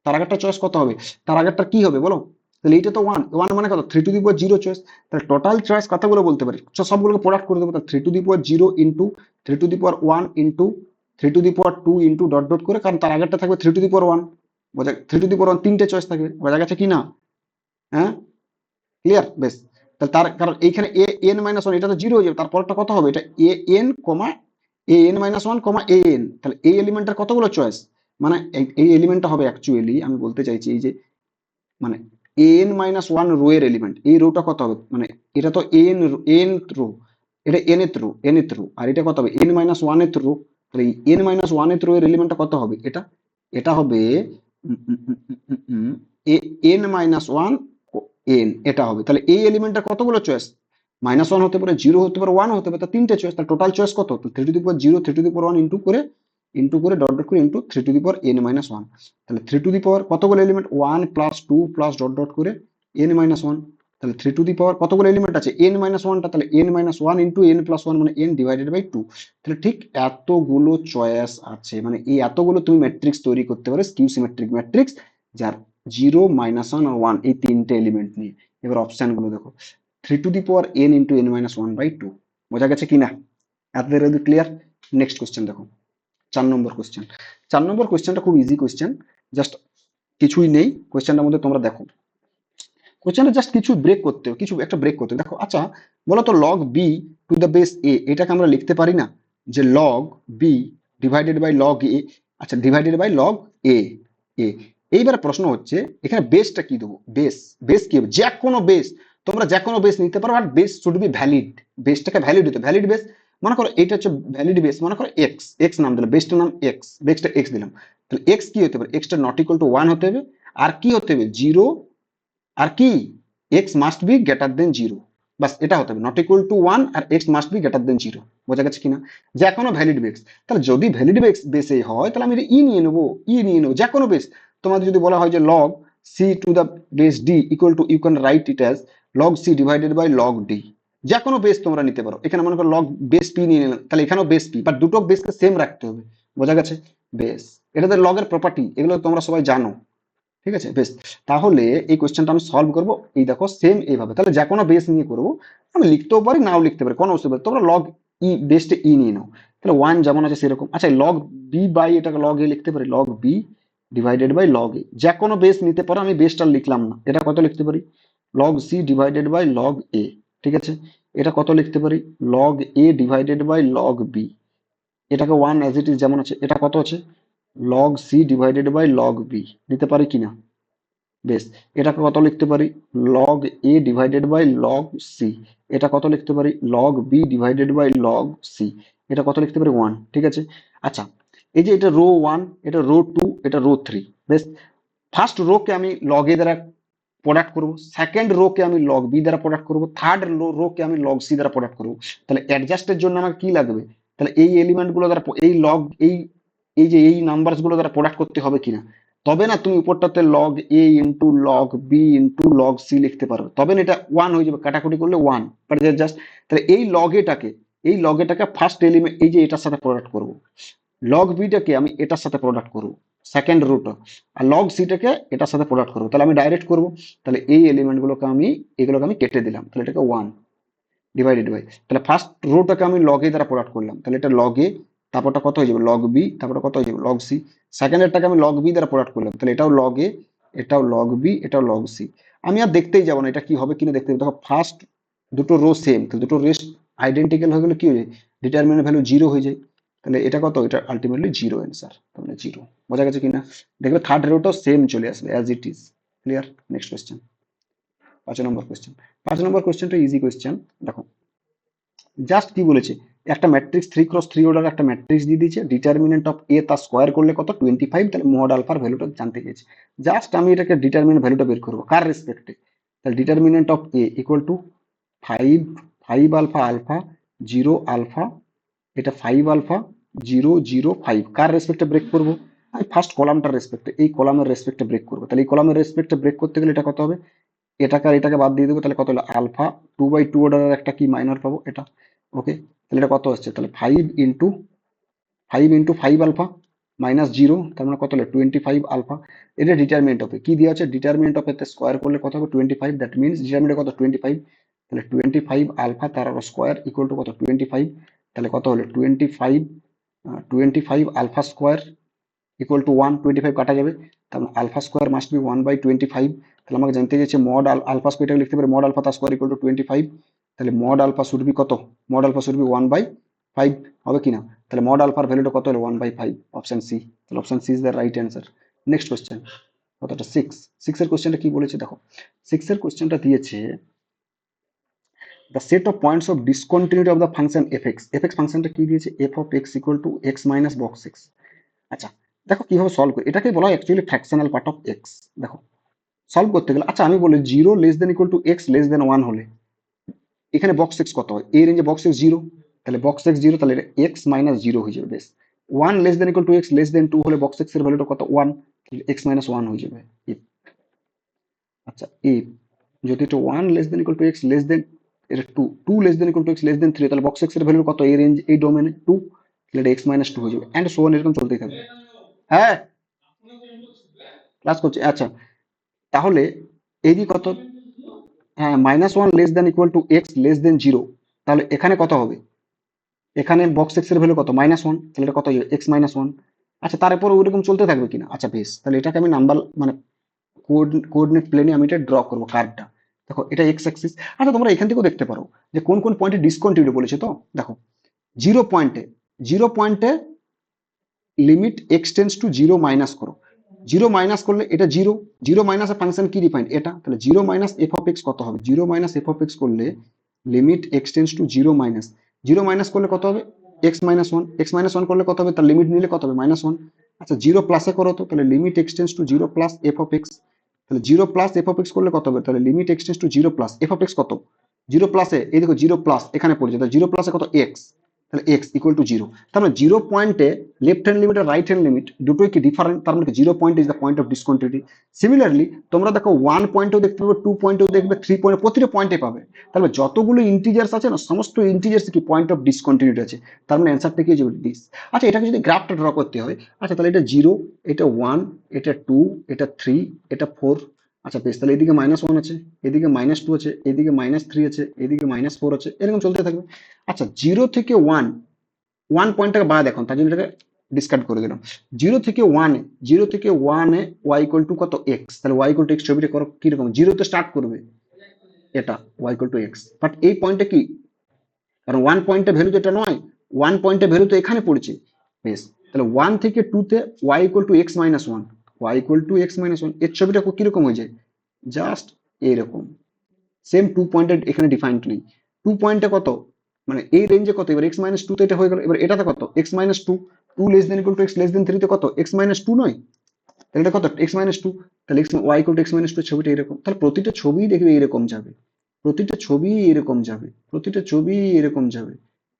তার আগেরটা চয়েস কত হবে, তার আগেরটা কি হবে বলো, তাহলে এইটা তো 1 মানে কত 3 টু দি পাওয়ার 0 চয়েস, তাহলে টোটাল চয়েস কতগুলো বলতে পারি, সবগুলোকে প্রোডাক্ট করে দেবো, তাহলে 3 to the power 0 into 3 to the power 1 into 3 to the power 2 into dot dot করে, কারণ তার আগেরটা থাকবে 3 টু দি পাওয়ার 1, বোঝা 3 টু দি পাওয়ার 1 তিনটে চয়েস থাকবে, বোঝা গেছে কি না, হ্যাঁ ক্লিয়ার। বেশ, তাহলে তার কারণ এইখানে an-1 এটা তো জিরো হয়ে যাবে, তারপরটা কত হবে এটা an, তাহলে এই এলিমেন্টের কতগুলো চয়েস, মানে এই এলিমেন্টটা হবে অ্যাকচুয়ালি আমি বলতে চাইছি এই যে মানে an-1 রো এর এলিমেন্ট, এই রোটা কত হবে মানে এটা তো n রো, এটা nth রো আর এটা কত হবে n-1 এর রো, তাহলে এই n-1 এর রো এর এলিমেন্টটা কত হবে, এটা এটা হবে n-1 n, এটা হবে, তাহলে এই এলিমেন্টটা কতগুলো চয়েস, -1 হতে পারে, 0 হতে পারে, 1 হতে পারে, তার তিনটে চয়েস, তার টোটাল চয়েস কত 3 to the power 0 3 to the power 1 into করে ডট ডট করে into 3 to the power n-1, তাহলে 3 টু দি পাওয়ার কতগুলো element 1 plus 2 plus dot dot করে n-1, তাহলে 3 টু দি পাওয়ার কতগুলো এলিমেন্ট আছে n-1 টা, তাহলে n-1 ইন্টু n প্লাস 1 মানে n ডিভাইডেড বাই 2, তাহলে ঠিক এতগুলো চয়েস আছে, মানে এই এতগুলো তুমি ম্যাট্রিক্স তৈরি করতে পারো স্কিউ সিমেট্রিক ম্যাট্রিক্স যার 0 -1 আর 1 এই তিনটে এলিমেন্ট নিয়ে। এবার অপশন গুলো দেখো 3 to the power n into n-1 by 2, বোঝা গেছে কিনা, এতদের ক্লিয়ার। নেক্সট কোশ্চেন দেখো 4 নম্বর কোশ্চেন, 4 নম্বর কোশ্চেনটা খুব ইজি কোশ্চেন, জাস্ট কিছুই নেই কোশ্চেনটার মধ্যে, তোমরা দেখো কোশ্চেনটা জাস্ট কিছু ব্রেক করতে হবে, কিছু একটা ব্রেক করতে হবে। দেখো আচ্ছা বলো তো log b to the base a, এটাকে আমরা লিখতে পারি না যে log b divided by log a, আচ্ছা divided by log a a. এইবার প্রশ্ন হচ্ছে এখানে বেসটা কি দেবো, বেস কি হবে, যে কোনো বেস, তোমরা যে কোনো বেস নিতে পারো, but base should be valid, বেসটাকে ভ্যালিড হতে, ভ্যালিড বেস মনে করো এটা হচ্ছে ভ্যালিড বেস, মনে করো এক্স, এক্স নাম দিলাম, বেসটার নাম এক্স, বেসটা এক্স দিলাম, তাহলে এক্স কি হতে পারে, এক্সটা নট ইকুয়াল টু 1 হতে হবে, আর কি হতে হবে 0, আর কি X must be greater than 0, বাস এটা হতে হবে নট ইকুয়াল টু 1 আর X must be greater than 0, বোঝা গেছে কিনা, যে কোনো ভ্যালিড বেস, তাহলে যদি ভ্যালিড বেসে হয় তাহলে আমি ই নিয়ে নেবো, যে কোনো বেস, তোমাদের যদি বলা হয় যে log C to the base D equal to, you can write it as log C divided by log D, যে কোনো বেস তোমরা নিতে পারো, এখানে মনে করো লগ বেস পি নিয়ে নিলাম, তাহলে এখানেও বেস পি, বাট দুটো বেসকে সেম রাখতে হবে। বোঝা গেছে? বেস, এটাতে লগের প্রপার্টি, এগুলো তোমরা সবাই জানো। ঠিক আছে, বেশ। তাহলে এই কোয়েশ্চেনটা আমি সলভ করবো, এই দেখো সেম এইভাবে, তাহলে যে কোনো বেস নিয়ে করবো, আমি লিখতেও পারি নাও লিখতে পারি, কোনো অসুবিধা নেই। তোমরা লগ ই বেসটা ই নিয়ে নাও, তাহলে ওয়ান যেমন আছে সেরকম। আচ্ছা, লগ বি বাই এটাকে লগ এ লিখতে পারি, log b divided by log a, যে কোনো বেস নিতে পারো, আমি বেসটা লিখলাম না। এটা কত লিখতে পারি? Log C divided by log a. ঠিক আছে, এটা কত লিখতে পারি? Log a divided by log b. এটাকে ওয়ান অ্যাজ ইট ইজ যেমন আছে, এটা কত আছে? Log C divided by log b, নিতে পারি কিনা? বেশ, এটাকে কত লিখতে পারি? Log a divided by log c. এটা কত লিখতে পারি? Log b divided by log c. এটা কত লিখতে পারি? ওয়ান। ঠিক আছে, আচ্ছা, এই যে এটা রো ওয়ান, এটা রো টু, এটা রো থ্রি। বেশ, ফার্স্ট রো কে আমি লগ এ দ্বারা প্রোডাক্ট করবো, সেকেন্ড রো কে আমি লগ বি দ্বারা প্রোডাক্ট করবো, থার্ড রো কে আমি লগ সি দ্বারা প্রোডাক্ট করবো। তাহলে অ্যাডজাস্টের জন্য আমাকে কি লাগবে? তাহলে এই এলিমেন্ট গুলো দ্বারা এই লগ এই যে এই নাম্বার গুলো দ্বারা প্রোডাক্ট করতে হবে কিনা, তবে না তুমি উপরটাতে log a into log b into log c লিখতে পারবে, তবে না এটা ওয়ান হয়ে যাবে, কাটাকুটি করলে ওয়ান। জাস্ট তাহলে এই লগ এটাকে ফার্স্ট এলিমেন্ট এই যে এটার সাথে প্রোডাক্ট করবো, লগ বিটাকে আমি এটার সাথে প্রোডাক্ট করবো, সেকেন্ড রুটা, আর লগ সিটাকে এটার সাথে প্রোডাক্ট করবো, তাহলে আমি ডাইরেক্ট করবো। তাহলে এই এগুলোকে আমি কেটে দিলাম, তাহলে এটাকে ওয়ান ডিভাইডেড বাই, তাহলে ফার্স্ট রোটাকে আমি লগ এ দ্বারা প্রোডাক্ট করলাম, তাহলে এটা লগ এ, তারপরটা কত হয়ে যাবে? লগ বি, তারপরটা কত হয়ে যাবে? Log C. সেকেন্ড এরটাকে আমি লগ বি দ্বারা প্রোডাক্ট করলাম, তাহলে এটাও লগ এ, এটাও লগ বি, এটাও লগ সি। আমি আর দেখতেই যাবো না এটা কি হবে কিনা, দেখতে হবে। দেখো ফার্স্ট দুটো রো সেম, তো দুটো রেস্ট আইডেন্টিক্যাল হয়ে গেলে কি হয়ে যায়? ডিটারমিনেন্ট ভ্যালু জিরো হয়ে যায়। তাহলে এটা কত? এটা আলটিমেটলি জিরো অ্যান্সার, তার মানে জিরো। বোঝা গেছে কিনা? দেখবে থার্ড রোটাও সেম চলে আসবে as it is. Clear? Next question, 5 number question. 5 নম্বর কোয়েশ্চেনটা ইজি কোয়েশ্চেন। দেখো জাস্ট কি বলেছে, একটা ম্যাট্রিক্স 3x3 অর্ডার একটা ম্যাট্রিক্স দিয়ে দিয়েছে, ডিটারমিনেন্ট অফ এ তার স্কোয়ার করলে কত? 25। তাহলে মড আলফার ভ্যালুটা জানতে গেছে। জাস্ট আমি এটাকে ডিটারমিনেন্ট ভ্যালুটা বের করবো কার রেসপেক্টে? তাহলে determinant of A equal to 5, 5 alpha alpha 0 alpha, এটা 5 আলফা 0 0 5, কার রেসপেক্টে ব্রেক করবো? আমি ফার্স্ট কলামটার রেসপেক্টে, এই কলামের রেসপেক্টে ব্রেক করবো। তাহলে এই কলামের রেসপেক্টে ব্রেক করতে গেলে এটা কত হবে? এটাকে আর এটাকে বাদ দিয়ে দেবো, তাহলে কত হলো? আলফা 2/2 অর্ডারের একটা কি মাইনর পাবো এটা। ওকে, তাহলে এটা কত হচ্ছে? তাহলে 5 ইন্টু 5 আলফা মাইনাস 0, তার মানে কত হলো? 25 আলফা। এটা ডিটারমিনেন্ট অফ এ কি দেওয়া আছে? ডিটারমিনেন্ট অফ এতে স্কোয়ার করলে কত হবে? 25। দ্যাট মিনস ডিটারমিনেন্ট কত? 25। তাহলে 25 আলফা তার আরো স্কোয়ার ইকুয়াল টু কত? 25। তাহলে কত হলো? 25 আলফা স্কোয়ার ইকুয়াল টু 1, 25 কাটা যাবে, তার মানে আলফা স্কোয়ার মাস্ট বি 1/25। তাহলে আমাকে জানতে গেছে মড আলফা স্কোয়ারটাকে লিখতে পারি মড আলফা তার স্কোয়ার ইকুয়াল টু 25। তাহলে মড আলফা শুড বি কত? মড আলফা শুড বি 1/5 হবে কিনা? তাহলে মড আলফার ভ্যালুটা কত হলো? 1/5, অপশন সি। তাহলে option C is the right answer. Next question, কতটা? 6 এর কোয়েশ্চেনটা কি বলেছে দেখো। 6 এর কোয়েশ্চেনটা দিয়েছে the set of points of discontinuity of the function fx, fx ফাংশনটা কি দিয়েছে? f of x equal to x minus box x। আচ্ছা, দেখো কিভাবে সলভ করি, এটাকে বলা হয় actually fractional part of x. দেখো সলভ করতে গেলে, আচ্ছা আমি বলি 0 less than equal to x less than 1 হলে এখানে বক্স এক্স কত হয়? এই রেঞ্জে বক্স এক্স 0, তাহলে বক্স এক্স 0, তাহলে এক্স মাইনাস 0 হয়ে যাবে। বেশ, 1 less than equal to x less than 2 হলে বক্স এক্স এর ভ্যালুটা কত? 1, তাহলে এক্স মাইনাস 1 হয়ে যাবে। আচ্ছা, যদি এটা 1 less than equal to x less than, এটা 2 less than equal to x less than 3, তাহলে বক্স এক্স এর ভ্যালু কত এই রেঞ্জ এই ডোমেনে? 2, তাহলে এটা এক্স মাইনাস 2 হয়ে যাবে, এন্ড সো অন, এরকম চলতেই থাকবে। হ্যাঁ, ক্লাস করছি। আচ্ছা, তাহলে এইদিকে কত? হ্যাঁ, -1 less than equal to x less than 0, তাহলে এখানে কত হবে? এখানে বক্স এক্স এর ভ্যালু কত? -1, তাহলে এটা কত হয়ে যাবে? X minus 1। আচ্ছা, তারপর ওইরকম চলতে থাকবে কিনা? আচ্ছা বেশ, তাহলে এটাকে আমি নাম্বার মানে কোঅর্ডিনেট প্লেনে আমি এটা ড্র করবো কার্ভটা। দেখো এটা এক্স অ্যাক্সিস। আচ্ছা, তোমরা এখান থেকেও দেখতে পারো যে কোন কোন পয়েন্টে ডিসকন্টিনিউ বলেছে। তো দেখো 0 পয়েন্টে limit x tends to 0 minus করো, 0 মাইনাস করলে এটা 0, 0 মাইনাস ফাংশন কি ডিফাইন্ড? এটা, তাহলে 0 মাইনাস এফ অফ এক্স কত হবে? 0 মাইনাস এফ অফ এক্স করলে limit x tends to 0 minus, 0 minus করলে কত হবে? এক্স মাইনাস 1, এক্স মাইনাস 1 করলে কত হবে? তার লিমিট নিলে কত হবে? -1। আচ্ছা, 0 প্লাসে করো তো, তাহলে limit x tends to 0 plus F of x, তাহলে 0 প্লাস এফ অফ এক্স করলে কত হবে? তাহলে limit x tends to 0 plus F of x কত? 0 প্লাসে এই দেখো 0 প্লাস এখানে পড়েছে, তাহলে 0 প্লাসে কত? এক্স, তাহলে x ইকুয়াল টু 0। তার মানে 0 পয়েন্টে লেফট হ্যান্ড লিমিট আর রাইট হ্যান্ড লিমিট দুটোই কি ডিফারেন্ট, তার মানে 0 point is the point of discontinuity. Similarly তোমরা দেখো 1 পয়েন্টেও দেখতে পাবে, 2 পয়েন্টেও দেখবে, 3 পয়েন্ট, প্রতিটা পয়েন্টে পাবে। তাহলে যতগুলো ইন্টিজার্স আছে না, সমস্ত ইন্টিজার্স কি পয়েন্ট অফ ডিসকন্টিনিউটি আছে। তার মানে অ্যান্সারটা কি হবে দিস। আচ্ছা এটাকে যদি গ্রাফটা ড্র করতে হয়, আচ্ছা তাহলে এটা 0, এটা 1, এটা 2, এটা 3, এটা 4। আচ্ছা বেশ, তাহলে এদিকে -1 আছে, এদিকে -2 আছে, এদিকে -3 আছে, এদিকে -4 আছে, এরকম চলতে থাকবে। আচ্ছা 0 থেকে 1 পয়েন্টটাকে বাদ, এখন তার জন্য এটাকে ডিসকার্ড করে দিলাম। 0 থেকে 1-এ y ইকুয়াল টু কত x, তাহলে y ইকুয়াল টু x ছবিটা করো কিরকম, 0 তে স্টার্ট করবে এটা y equal two x, but এই পয়েন্টে কি, কারণ 1 পয়েন্টে ভ্যালু যেটা নয়, 1 পয়েন্টে ভ্যালু তো এখানে পড়েছে। বেশ, তাহলে 1 থেকে 2 তে y equal two x minus 1, y equal two x minus 1, এর ছবিটা কিরকম হয়ে যায়, জাস্ট এরকম। সেম 2 পয়েন্টের এখানে ডিফাইন্ড নেই, 2 পয়েন্টে কত, মানে এই রেঞ্জে কত, এবার x মাইনাস 2 তে এটা হয়ে গেল, এবার এটাতে কত, x minus 2, 2 less than equal two x less than 3 তে কত, x মাইনাস 2 নয়, তাহলে এটা কত, x মাইনাস 2, তাহলে y equal two x minus 2 ছবিটা এরকম। তাহলে প্রতিটা ছবি দেখবে এরকম যাবে, প্রতিটা ছবি এরকম যাবে, প্রতিটা ছবি এরকম যাবে,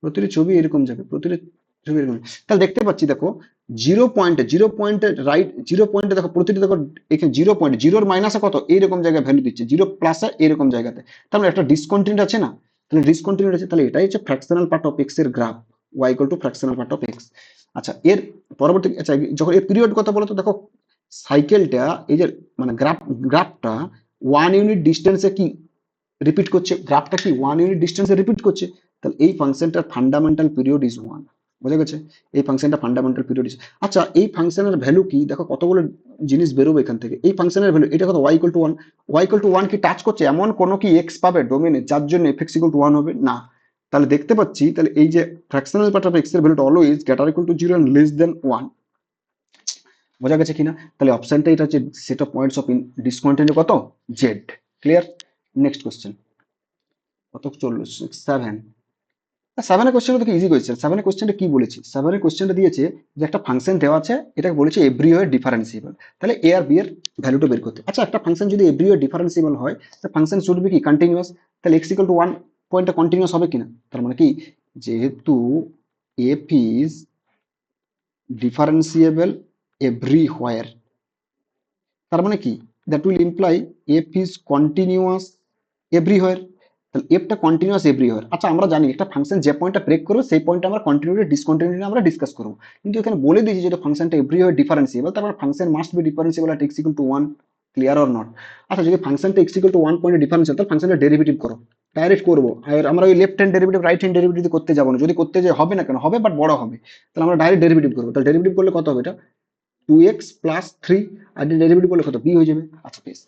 প্রতিটা ছবি এরকম যাবে, প্রতিটা ছবি এরকম। তাহলে দেখতে পাচ্ছি দেখো 0 পয়েন্টে রাইট, 0 পয়েন্টে দেখো প্রতিটা, দেখো এখানে 0 পয়েন্ট, 0-র মাইনাসে কত এইরকম জায়গায় ভ্যালু দিচ্ছে, 0 প্লাসে এরকম জায়গাতে, তার মানে একটা ডিসকন্টিনিউটি আছে না, তাহলে ডিসকন্টিনিউটি আছে, তাহলে এটাই হচ্ছে ফ্র্যাকশনাল পার্ট অফ এক্স এর graph, y equal two fractional part of x. আচ্ছা এর পরবর্তী, আচ্ছা যখন এর পিরিয়ড কথা বলো তো দেখো সাইকেলটা, এই যে মানে গ্রাফটা 1 ইউনিট ডিস্টেন্সে কি রিপিট করছে, গ্রাফটা কি 1 ইউনিট ডিস্টেন্সে রিপিট করছে, তাহলে এই ফাংশনটার ফান্ডামেন্টাল পিরিয়ড ইজ 1। বোঝা গেছে, এই ফাংশনটা ফান্ডামেন্টাল পিরিয়ড ইজ। আচ্ছা এই ফাংশনের ভ্যালু কি, দেখো কতগুলো জিনিস বেরোবে এখান থেকে, এই ফাংশনের ভ্যালু এটা কত, y equal to 1, y equal to 1 কি টাচ করছে, এমন কোনো কি x পাবে ডোমেনে যার জন্য f(x) ইকুয়াল টু 1 হবে না। তাহলে দেখতে পাচ্ছি, তাহলে এই যে ফ্র্যাকশনাল পার্ট অফ x এর ভ্যালুটা always greater equal to 0 and less than 1। বোঝা গেছে কিনা, তাহলে অপশনটা এটা হচ্ছে set of points of discontinuity কত, z। ক্লিয়ার। নেক্সট কোশ্চেন কত চললো, 7। 7 কোশ্চেন তো ইজি কোশ্চেন। 7 কোশ্চেনটা কি বলেছি, 7 কোশ্চেনটা দিয়েছে যে একটা ফাংশন দেওয়া আছে, এটাকে বলেছে এভরিওয়ার ডিফারেন্সিয়েবল, তাহলে এ আর বি এর ভ্যালুটা বের করতে। আচ্ছা একটা ফাংশন যদি এভরিওয়ার ডিফারেন্সিয়েবল হয়, তাহলে ফাংশন শুড বি কি কন্টিনিউয়াস, তাহলে x ইকুয়াল টু 1 পয়েন্টটা কন্টিনিউয়াস হবে কিনা, তার মানে কি যেহেতু f ইজ ডিফারেন্সিয়েবল এভরিহোয়ার, তার মানে কি that will imply f is continuous everywhere, তাহলে এফটা কন্টিনিউয়াস এভরিহোয়ার। আচ্ছা আমরা জানি একটা ফাংশন যে পয়েন্টটা ব্রেক করবে সেই পয়েন্টে আমরা কন্টিনিউটি ডিসকন্টিনিউটি আমরা ডিসকাস করব, কিন্তু এখানে বলে দিয়েছি যেটা ফাংশনটা এভরিহোয়ার ডিফারেন্সিয়েবল, তার মানে function must B differentiable at x equal to 1। Clear or not. আচ্ছা যদি ফাংশনটা x ইকুয়াল টু 1 পয়েন্টে ডিফারেন্সিয়েবল, তাহলে ফাংশনটা ডেরিভেটিভ করো, ডাইরেক্ট করবো, আর আমরা ওই left hand derivative right hand derivative করতে যাবো না, যদি করতে যাই হবে না কেন, হবে বাট বড় হবে, তাহলে আমরা ডাইরেক্ট ডেরিভেটিভ করবো। তাহলে ডেরিভেটিভ করলে কত হবে, এটা 2x প্লাস 3, আর ডেরিভেটিভ করলে কত b হয়ে যাবে। আচ্ছা বেশ,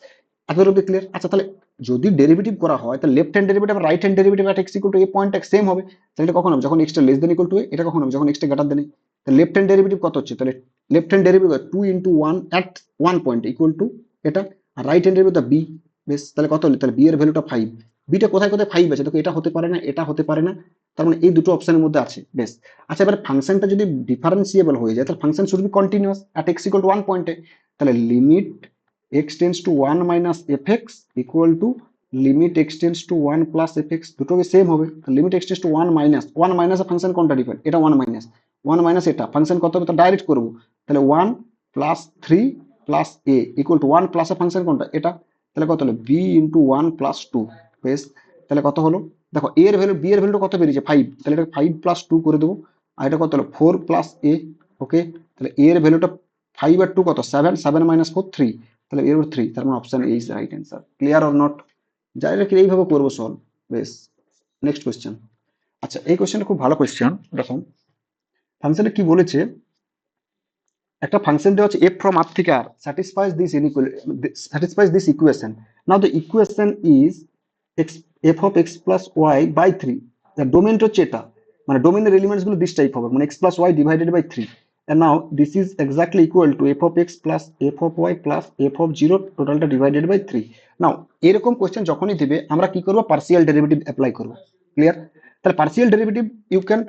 এতটুকু অব্দি ক্লিয়ার। আচ্ছা তাহলে যদি ডেরিভেটিভ করা হয়, তাহলে লেফট হ্যান্ড ডেরিভেটিভ আর right hand derivative at x equal to a point same হবে, তাহলে এটা কখন হবে, যখন x টা less than equal to a, এটা কখন হবে, যখন x টা গ্রেটার দেন a। তাহলে লেফট হ্যান্ড ডেরিভেটিভ কত হচ্ছে, তাহলে left hand derivative 2 into 1 at 1 point equal to এটা, আর রাইট হ্যান্ড ডেরিভেটিভ b। বেশ, তাহলে কত হলো, তাহলে b এর ভ্যালুটা 5, b টা কোথায় কোথায় 5 আছে দেখো, এটা হতে পারে না, এটা হতে পারে না, তার মানে এই দুটো অপশনের মধ্যে আছে। বেশ, আচ্ছা এবার ফাংশনটা যদি ডিফারেন্সিয়েবল হয়ে যায়, তাহলে function should be continuous at x equal to 1 পয়েন্টে, তাহলে limit x tends to 1 minus fx equal to limit x tends to 1 plus fx, দুটোকে সেম হবে। Limit x tends to 1 minus 1 minus function কোনটা ডিফারেন্ট, এটা 1 মাইনাস 1 মাইনাস এটা ফাংশন কত হবে, তো ডাইরেক্ট করব, তাহলে 1 plus 3 plus a equal to 1 plus function কোনটা এটা, তাহলে কত হলো b ইন্টু 1 প্লাস 2। বেশ, তাহলে কত হলো দেখো, a এর ভ্যালু b এর ভ্যালুটা কত বেরিয়েছে 5, তাহলে এটা 5 প্লাস 2 করে দেবো, আর এটা কত হলো 4 প্লাস a। ওকে, তাহলে a এর ভ্যালুটা 5 আর 2 কত 7, 7 মাইনাস 4 3, তাহলে এর 3, তার মানে option A is right answer. Clear or not, direct এইভাবে করবো সলভ। বেশ, নেক্সট কোশ্চেন। আচ্ছা এই কোশ্চেনটা খুব ভালো কোশ্চেন। দেখো ফাংশনে কি বলেছে, একটা ফাংশন দেওয়া আছে f from r থেকে r satisfies this equation. Now the equation is f of x plus y by 3, the domain হচ্ছে এটা, মানে ডোমেইনের এলিমেন্টস গুলো দিস টাইপ হবে, মানে x plus y divided by 3, and now this is exactly equal to f of x plus f of y plus f of 0 টোটালটা divided by 3. নাও এরকম কোশ্চেন যখনই দিবে আমরা কি করব, পার্সিয়াল ডেরিভেটিভ অ্যাপ্লাই করব। ক্লিয়ার, তাহলে partial derivative you can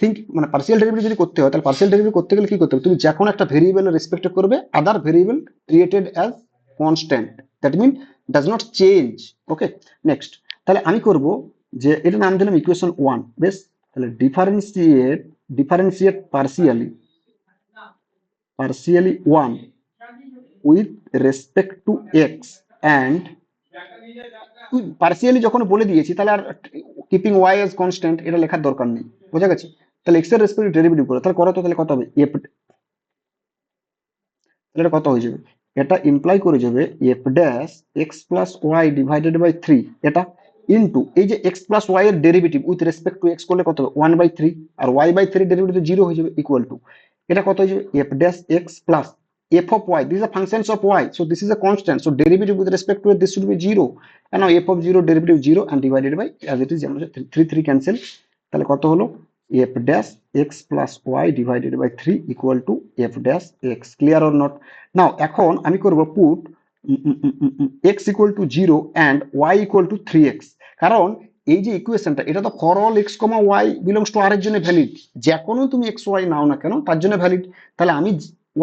think, মানে পার্সিয়াল ডেরিভেটিভ যদি করতে হয়, তাহলে পার্সিয়াল ডেরিভেটিভ করতে গেলে কি করতে হবে, তুমি যে কোনো একটা ভেরিয়েবলের রেসপেক্ট করবে, other variable treated as constant, that mean does not change. Okay, next তাহলে আমি করব যে এটা নাম দিলাম ইকুয়েশন 1। বেশ, তাহলে differentiate partially 1 with respect to X and partially যখন বলে দিয়েছি তাহলে আর কিপিং ওয়াই এজ কনস্ট্যান্ট এটা লেখার দরকার নেই, বোঝা গেছে? তাহলে এক্স এর রেসপেক্ট ডেরিভেটিভ করো, তাহলে করো তো, তাহলে কত হবে এফ, তাহলে এটা কত হয়ে যাবে, এটা ইমপ্লাই করে যাবে F dash X plus Y divided by 3, এটা ইনটু এই যে এক্স প্লাস ওয়াই এর derivative with respect to X করলে কত হবে 1/3, আর ওয়াই বাই 3 ডেরিভেটিভ 0 হয়ে যাবে, ইকুয়াল টু এটা কত হয়ে যাবে F dash X plus f of y, these are functions of y, so this is a constant, so derivative with respect to it, this should be 0, and now f of 0 derivative 0 and divided by as it is, 3 cancel, তাহলে কত হলো f dash x plus y divided by 3 equal to f dash x, clear or not? now এখন আমি করব put x equal to 0 and y equal to 3x, কারণ এই যে ইকুয়েশনটা এটা তো for all x, y belongs to r এর জন্য ভ্যালিড, যে কোনো তুমি x y নাও না কেন তার জন্য ভ্যালিড, তাহলে আমি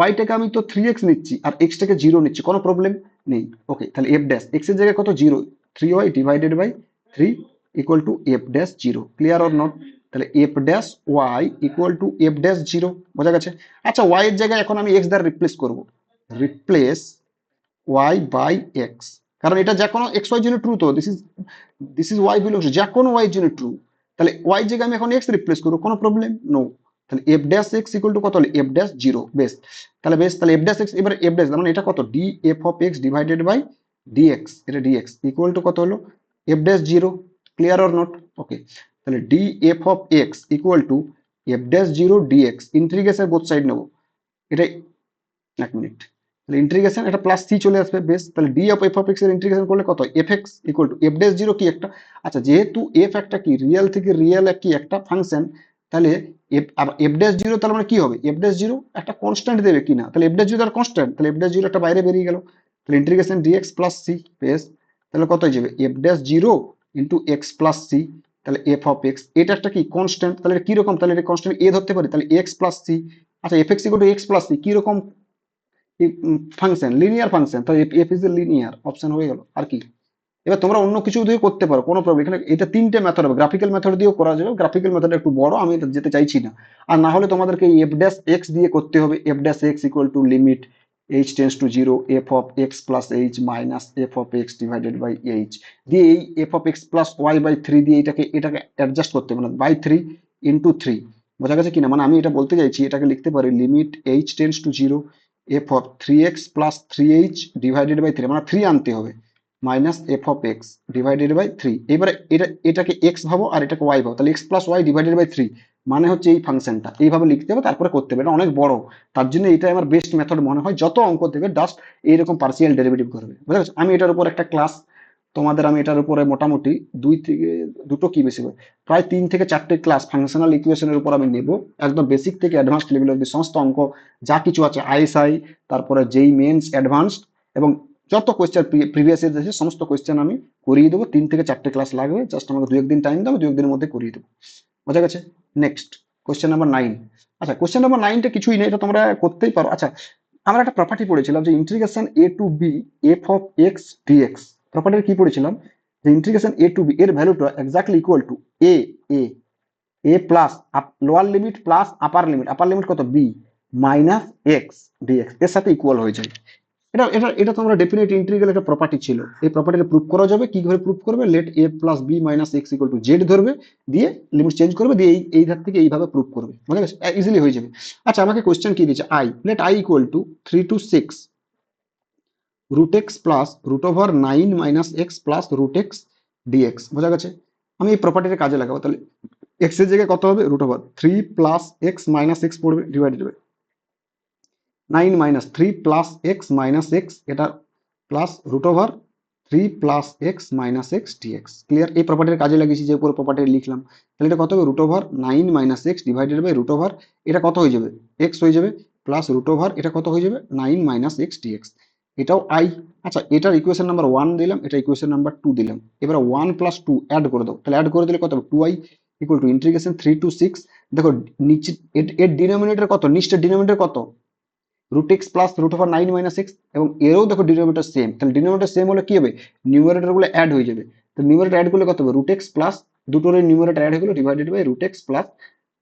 y টাকে আমি তো 3x নিচ্ছি আর x টাকে 0 নিচ্ছি, কোনো প্রবলেম নেই। ওকে, তাহলে f ড্যাশ x এর জায়গায় কত 0, 3y divided by 3 equal to f dash 0, clear or not? তাহলে f dash y equal to f dash 0, বোঝা গেছে? আচ্ছা y এর জায়গায় এখন আমি x দ্বারা রিপ্লেস করব, রিপ্লেস y বাই x, কারণ এটা যে কোনো x y জন্য ট্রু, তো দিস ইজ y বিলংস যে কোনো y জন্য ট্রু, তাহলে y এর জায়গায় আমি এখন x রিপ্লেস করব, কোনো প্রবলেম নো। তাহলে f dash x equal to কত হলো f ড্যাশ 0, বেশ, তাহলে f ড্যাশ x, এবারে f ড্যাশ মানে এটা কত df of x divided by dx, এটা dx ইকুয়াল টু কত হলো f dash 0, clear or not? Okay, তাহলে df of x equal to f dash 0 dx, integration both side নেব, এটা এক মিনিট, তাহলে ইন্টিগ্রেশন এটা প্লাস সি চলে আসবে, বেশ, তাহলে D of F of X এর ইন্টিগ্রেশন করলে কত F x equal to F dash 0 কি একটা, আচ্ছা যেহেতু এফ একটা কি রিয়েল থেকে রিয়েল কি একটা ফাংশন, তাহলে এফ ড্যাশ 0 তাহলে মানে কি হবে এফ ড্যাশ 0 একটা কনস্ট্যান্ট দেবে কিনা, তাহলে এফ ড্যাশ 0 আর কনস্ট্যান্ট, তাহলে এফ ড্যাশ 0 একটা বাইরে বেরিয়ে গেল, তাহলে ইন্টিগ্রেশন ডিএক্স প্লাস সি, বেশ, তাহলে কত হয়ে যাবে F dash 0 into x plus c, তাহলে এফ অফ এক্স এটা একটা কি কনস্ট্যান্ট, তাহলে এটা কিরকম, তাহলে এটা কনস্ট্যান্ট এ ধরতে পারি, তাহলে এক্স প্লাস সি, আচ্ছা f x equal to x plus c কিরকম ফাংশন, লিনিয়ার ফাংশন, তাহলে f is a linear, option হয়ে গেল, আর কি? এবার তোমরা অন্য কিছু দিয়ে করতে পারো, কোনো প্রবলেম, এখানে এটা তিনটে মেথড হবে, গ্রাফিক্যাল মেথড দিয়েও করা যাবে, গ্রাফিক্যাল মেথড একটু বড়, আমি এটা যেতে চাইছি না, আর না হলে তোমাদেরকে এফ ড্যাশ এক্স দিয়ে করতে হবে, f dash x equal to limit h tends to 0 f of x plus h minus f of x divided by h দিয়ে এই f of x plus y বাই 3 দিয়ে এটাকে অ্যাডজাস্ট করতে হবে, মানে বাই 3 ইন্টু 3, বোঝা গেছে কিনা? মানে আমি এটা বলতে চাইছি এটাকে লিখতে পারি limit h tends to 0 f of 3x plus 3h divided by 3, মানে 3 আনতে হবে, minus f of x divided by 3, এবারে এটাকে এক্স ভাবো আর এটাকে ওয়াই ভাবো, তাহলে x plus Y divided by 3 মানে হচ্ছে এই ফাংশনটা, এইভাবে লিখতে হবে তারপরে করতে হবে, এটা অনেক বড়, তার জন্য এটাই আমার বেস্ট মেথড মনে হয়, যত অঙ্ক দেবে জাস্ট এইরকম পার্সিয়াল ডেরিভেটিভ করবে, বুঝা গেছে? আমি এটার উপর একটা ক্লাস তোমাদের, আমি এটার উপরে মোটামুটি দুটো কি বেশি প্রায় 3 থেকে 4টে ক্লাস ফাংশনাল ইকুয়েশনের উপর আমি নেব, একদম বেসিক থেকে অ্যাডভান্স লেভেল অব্দি সমস্ত অঙ্ক যা কিছু আছে, আইএসআই, তারপরে যেই মেন্স অ্যাডভান্সড, এবং যত কোয়েশ্চেন প্রিভিয়াস ইয়ার আছে সমস্ত কোয়েশ্চেন আমি করিয়ে দেবো, 3 থেকে 4টে ক্লাস লাগবে, জাস্ট আমাকে 2-1 দিন টাইম দাও, 2-1 দিনের মধ্যে করিয়ে দেবো, বোঝা গেছে? নেক্সট কোয়েশ্চেন নাম্বার 9, আচ্ছা কোয়েশ্চেন নাম্বার 9টা কিছুই নেই, এটা তোমরা করতেই পারো। আচ্ছা আমরা একটা প্রপার্টি পড়েছিলাম যে integration a to b f of x dx, property কি পড়েছিলাম যে ইন্টিগ্রেশন এ টু বি এর ভ্যালুটা exactly equal to a a a plus lower limit plus upper limit কত বি মাইনাস এক্স ডিএক্স এর সাথে ইকুয়াল হয়ে যায়, এটা তোমরা ডেফিনেট ইন্টিগ্রাল একটা প্রপার্টি ছিল, এই প্রপার্টিটা প্রুফ করা যাবে, কি করে প্রুফ করবে, let a plus b minus x equal to z ধরবে, দিয়ে লিমিট চেঞ্জ করবে, দিয়ে এই ধার থেকে এইভাবে প্রুফ করবে, বুঝা গেছে? ইজিলি হয়ে যাবে। আচ্ছা আমাকে কোশ্চেন কি দিয়েছে, let I equal to 3 to 6 root x plus root over 9 minus x plus root x dx, বোঝা গেছে? আমি এই প্রপার্টিটা কাজে লাগাবো, তাহলে এক্স এর জায়গায় কত হবে root over 3 plus x minus x পড়বে divided by 9 minus 3 plus x minus x, এটা plus root over 3 plus x minus x dx, clear? এই প্রপার্টির কাজে লাগিয়েছি, যে উপরে প্রপার্টি লিখলাম, তাহলে এটা কত হবে root over 9 minus x divided by root over, এটা কত হয়ে যাবে এক্স হয়ে যাবে, প্লাস রুট ওভার এটা কত হয়ে যাবে 9 মাইনাস এক্স ডিএক্স, এটাও আই। আচ্ছা এটার ইকুয়েশন নাম্বার 1 দিলাম, এটা ইকুয়েশন নাম্বার 2 দিলাম, এবার 1 প্লাস 2 অ্যাড করে দাও, তাহলে অ্যাড করে দিলে কত হবে 2i equal to integration 3 to 6, দেখো নিচে এর ডিনোমিনেটর কত, নিচের ডিনোমিনেটর কত root x plus root over 9 minus x, এবং এরও দেখো ডিনোমিনেটর সেম, তাহলে ডিনোমিনেটর সেম হলে কি হবে নিউমারেটর গুলো অ্যাড হয়ে যাবে, তো নিউমারেটর অ্যাড করলে কত হবে রুট এক্স প্লাস দুটোর নিউমারেটর অ্যাড হয়ে গেল, divided by root x plus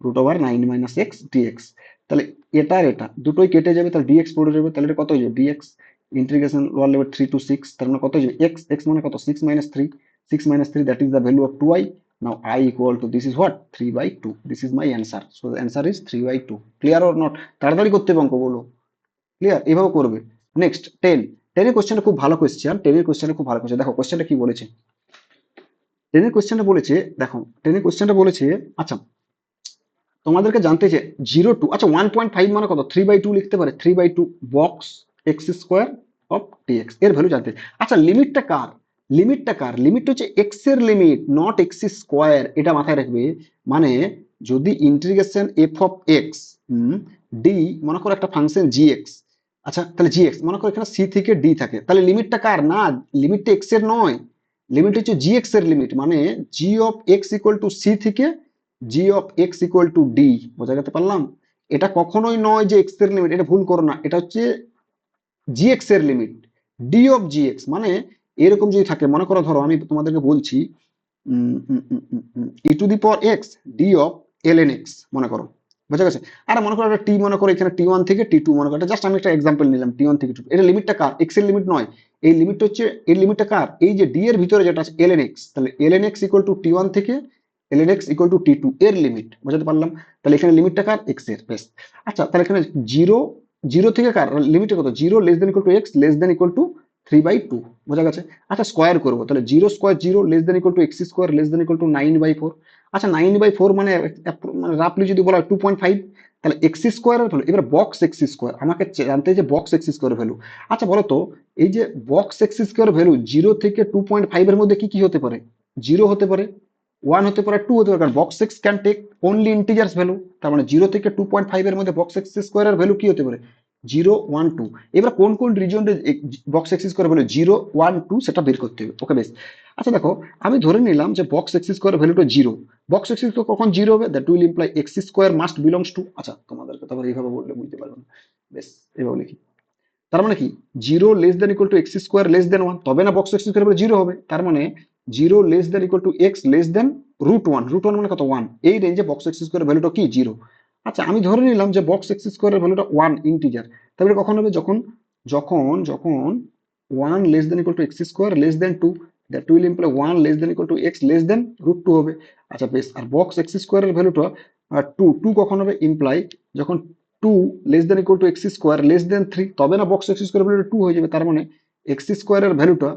root over 9 minus x dx. তাহলে এটা আর এটা দুটোই কেটে যাবে, তাহলে ডিএক্স পড়ে যাবে, তাহলে এটা কত হয়ে যাবে dx integration lower limit 3 to 6, তার মানে কত হয়ে যাবে এক্স, এক্স মানে কত 6 minus 3, 6 minus 3 that is the value of 2i. Now I equal to this is what 3/2. This is my answer. So the answer is 3/2. Clear or not? তাড়াতাড়ি করতে হবে অঙ্ক বলো। ক্লিয়ার? এভাবে করবে। নেক্সট 10, 10 এর কোশ্চেনটা খুব ভালো কোশ্চেন, 10 এর কোশ্চেনটা খুব ভালো কোশ্চেন। দেখো কোশ্চেনটা কি বলেছে, 10 এর কোশ্চেনটা বলেছে, দেখো 10 এর কোশ্চেনটা বলেছে, আচ্ছা তোমাদেরকে জানতে যে 0 to, আচ্ছা 1.5 মানে কত 3/2 লিখতে পারে, 3/2 box x square of dx এর ভ্যালু জানতে। আচ্ছা লিমিটটা কার, লিমিটটা কার, লিমিট হচ্ছে এক্স এর লিমিট, নট এক্স স্কোয়ার, এটা মাথায় রাখবে। মানে যদি integration f of x d মনে করো একটা ফাংশন জি এক্স, আচ্ছা তাহলে জি এক্স মনে করো এখানে সি থেকে ডি থাকে, তাহলে লিমিটটা কার, না লিমিটটা এক্স এর নয়, লিমিট হচ্ছে জি এক্স এর লিমিট, মানে g of x equal to c থেকে g of x equal to d. বোঝা যেতে পারলাম? এটা কখনোই নয় যে এক্স এর লিমিট, এটা ভুল করো না, এটা হচ্ছে জি এক্স এর limit, D of G x. মানে এরকম যদি থাকে, মনে করো ধরো আমি তোমাদেরকে বলছি e to the power x d of l n x, মনে করো, বোঝা গেছে? আর মনে করো একটা টি, মনে করো এখানে টি ওয়ান থেকে টি টু, মনে করো জাস্ট আমি একটা এক্সাম্পল নিলাম টি ওয়ান থেকে টু, এটা লিমিটটা কার, এক্স এর লিমিট নয়, এই লিমিটটা হচ্ছে, এর লিমিটটা কার, এই যে ডি এর ভিতরে যেটা আছে এল এন এক্স, তাহলে l n x equal to t one থেকে l n x equal to t two এর লিমিট, বোঝাতে পারলাম? তাহলে এখানে লিমিটটা কার, এক্স এর, বেশ। আচ্ছা তাহলে এখানে জিরো, জিরো থেকে কার লিমিটটা কত, zero less than equal to x less than equal two 3/2, বোঝা গেছে? আচ্ছা স্কোয়ার করবো, তাহলে zero square zero less than equal to x square less than equal two 9/4। আচ্ছা 9/4 মানে মানে রাফলি যদি বলা হয় 2.5, তাহলে এক্স স্কোয়ারের ভ্যালু, এবার বক্স এক্স স্কোয়ার আমাকে জানতে, যে বক্স এক্স স্কোয়ারের ভ্যালু। আচ্ছা বলো তো, এই যে বক্স এক্স স্কোয়ারের ভ্যালু 0 থেকে 2.5 এর মধ্যে কি কি হতে পারে, জিরো হতে পারে, 1 হতে পারে, 2 হতে পারে, কারণ box x can take only integers value, তার মানে 0 থেকে 2.5 এর মধ্যে বক্স এক্স স্কোয়ারের ভ্যালু কি হতে পারে, 0, 1, 2। এবার কোন কোন রিজনে বক্স এক্স স্কোয়ার ভ্যালু 0, 1, 2 সেটা বের করতে হবে, ওকে বেশ। আচ্ছা দেখো আমি ধরে নিলাম যে বক্স এক্স স্কোয়ার ভ্যালুটা জিরো, বক্স এক্স স্কোয়ার কখন জিরো হবে, that will imply x square must belongs to, আচ্ছা তোমাদেরকে তো আবার এইভাবে বললে বুঝতে পারবে না, বেশ এভাবে লিখি। তার মানে কি, zero less than equal to x square less than 1, তবে না box x square value zero হবে। তার মানে zero less than equal to x less than √1, √1 মানে কত 1, এই রেঞ্জে বক্স এক্স স্কোয়ার ভ্যালুটা কি জিরো। আচ্ছা আমি ধরে নিলাম যে বক্স এক্স স্কোয়ারের ভ্যালুটা 1 ইন্টিজার, তারপরে কখন হবে, যখন যখন যখন 1 less than equal to x square less than 2, that will imply 1 less than equal to x less than √2 হবে। আচ্ছা বেশ, আর বক্স এক্স স্কোয়ারের ভ্যালুটা 2, 2 কখন হবে, ইমপ্লাই যখন 2 less than equal to x square less than 3, তবে না বক্স এক্স স্কোয়ার ভ্যালুটা 2 হয়ে যাবে। তার মানে এক্স স্কোয়ারের ভ্যালুটা,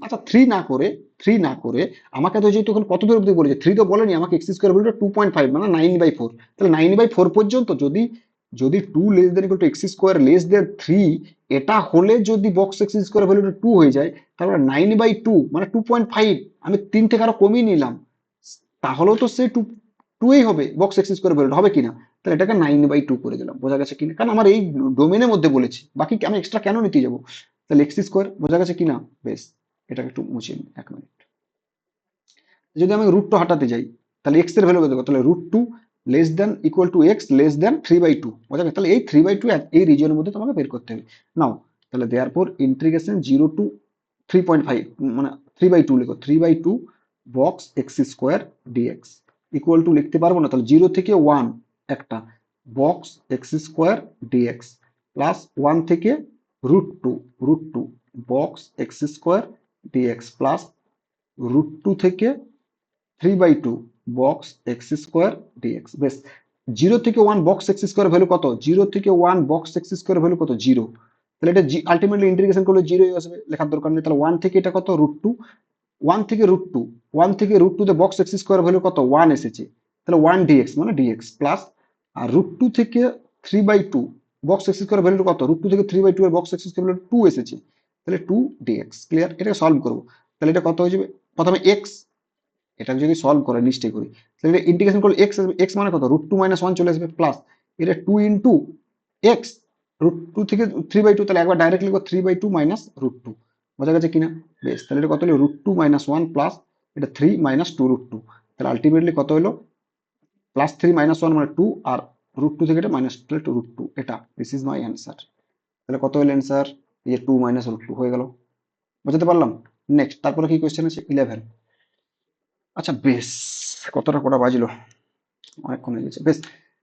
আচ্ছা 3 না করে, 3 না করে আমাকে তো যেহেতু এখন কত দূর অব্দি বলেছে, 3 তো বলেনি আমাকে, এক্স স্কোয়ার ভ্যালুটা 2.5 মানে 9/4, তাহলে 9/4 পর্যন্ত যদি, যদি 2 less than equal to x square less than 3, এটা হলে যদি বক্স এক্স স্কোয়ার ভ্যালুটা 2 হয়ে যায়, তাহলে 9/2 মানে 2.5, আমি 3 থেকে আরো কমিয়ে নিলাম, তাহলেও তো সে 2 এই হবে, বক্স এক্স স্কোয়ার ভ্যালুটা হবে কিনা, তাহলে এটাকে 9/2 করে দিলাম, বোঝা গেছে কিনা, কারণ আমার এই ডোমেনের মধ্যে বলেছি, বাকি আমি এক্সট্রা কেন নিতে যাবো, তাহলে এক্স স্কোয়ার, বোঝা গেছে কিনা, বেশ। এটাকে একটু মুছে নিই 1 মিনিট। যদি আমি √2 হটাতে যাই, তাহলে এক্স এর ভ্যালু কত, তাহলে √2 less than equal to x less than 3/2, বোঝা গেছে? তাহলে এই 3/2 এই রিজনের মধ্যে তোমাকে বের করতে হবে। নাও তাহলে দেয়ারপর ইন্টিগ্রেশন 0 to 3.5 মানে 3/2 লিখো, 3/2 box x square dx equal to লিখতে পারবো না, তাহলে 0 থেকে 1 একটা box x square dx plus 1 থেকে √2, √2 box x square dx plus √2 থেকে 3/2 বক্স এক্স স্কোয়ার ডিএক্স, বেশ। 0 থেকে 1 বক্স এক্স স্কোয়ার ভ্যালু কত, 0 থেকে 1 বক্স এক্স স্কোয়ার ভ্যালু কত, জিরো, তাহলে এটা আলটিমেটলি ইন্টিগ্রেশন করলে জিরোই আসবে, লেখার দরকার নেই। তাহলে 1 থেকে এটা কত √2, 1 থেকে √2, 1 থেকে √2 তে বক্স এক্স স্কোয়ার ভ্যালু কত 1 এসেছে, তাহলে 1 ডিএক্স মানে ডিএক্স প্লাস, আর √2 থেকে 3/2 বক্স এক্স স্কোয়ার ভ্যালু কত, √2 থেকে 3/2 এর বক্স এক্স স্কোয়ার ভ্যালু 2 এসেছে, তাহলে 2 ডিএক্স। ক্লিয়ার? এটাকে সলভ করবো, তাহলে এটা কত হয়ে যাবে, প্রথমে এক্স, এটা যদি সলভ করে নিশ্চয় করি, তাহলে ইন্টিগ্রেশন করলে এক্স, এক্স মানে কত √2 - 1 চলে আসবে, প্লাস এটা 2 ইন্টু এক্স, √2 থেকে 3/2, তাহলে একবার ডাইরেক্ট লিখবো 3/2 মাইনাস √2, বোঝা গেছে কিনা, বেশ। তাহলে এটা কত হলো √2 - 1 প্লাস এটা 3 - 2 √2, তাহলে আলটিমেটলি কত হলো +3 - 1 মানে 2, আর √2 থেকে এটা -2 √2, এটা দিস ইজ মাই অ্যান্সার। তাহলে কত হলো অ্যান্সার, এই যে 2 - √2 হয়ে গেল, বুঝতে পারলাম। নেক্সট তারপরে কি কোশ্চেন আছে 11, আচ্ছা বেশ, কতটা কটা বাজলো, অনেকক্ষণ হয়ে গেছে। বেশ,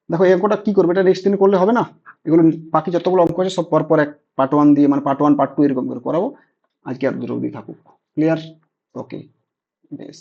দেখো এই অঙ্কটা কি করবে, এটা নেক্সট দিন করলে হবে না? এগুলো বাকি যতগুলো অঙ্ক আছে সব পর এক পার্ট ওয়ান দিয়ে, মানে পার্ট ওয়ান পার্ট টু এরকম করে করাবো। আজকে আর দুটো অবধি থাকুক। ক্লিয়ার? ওকে, বেশ।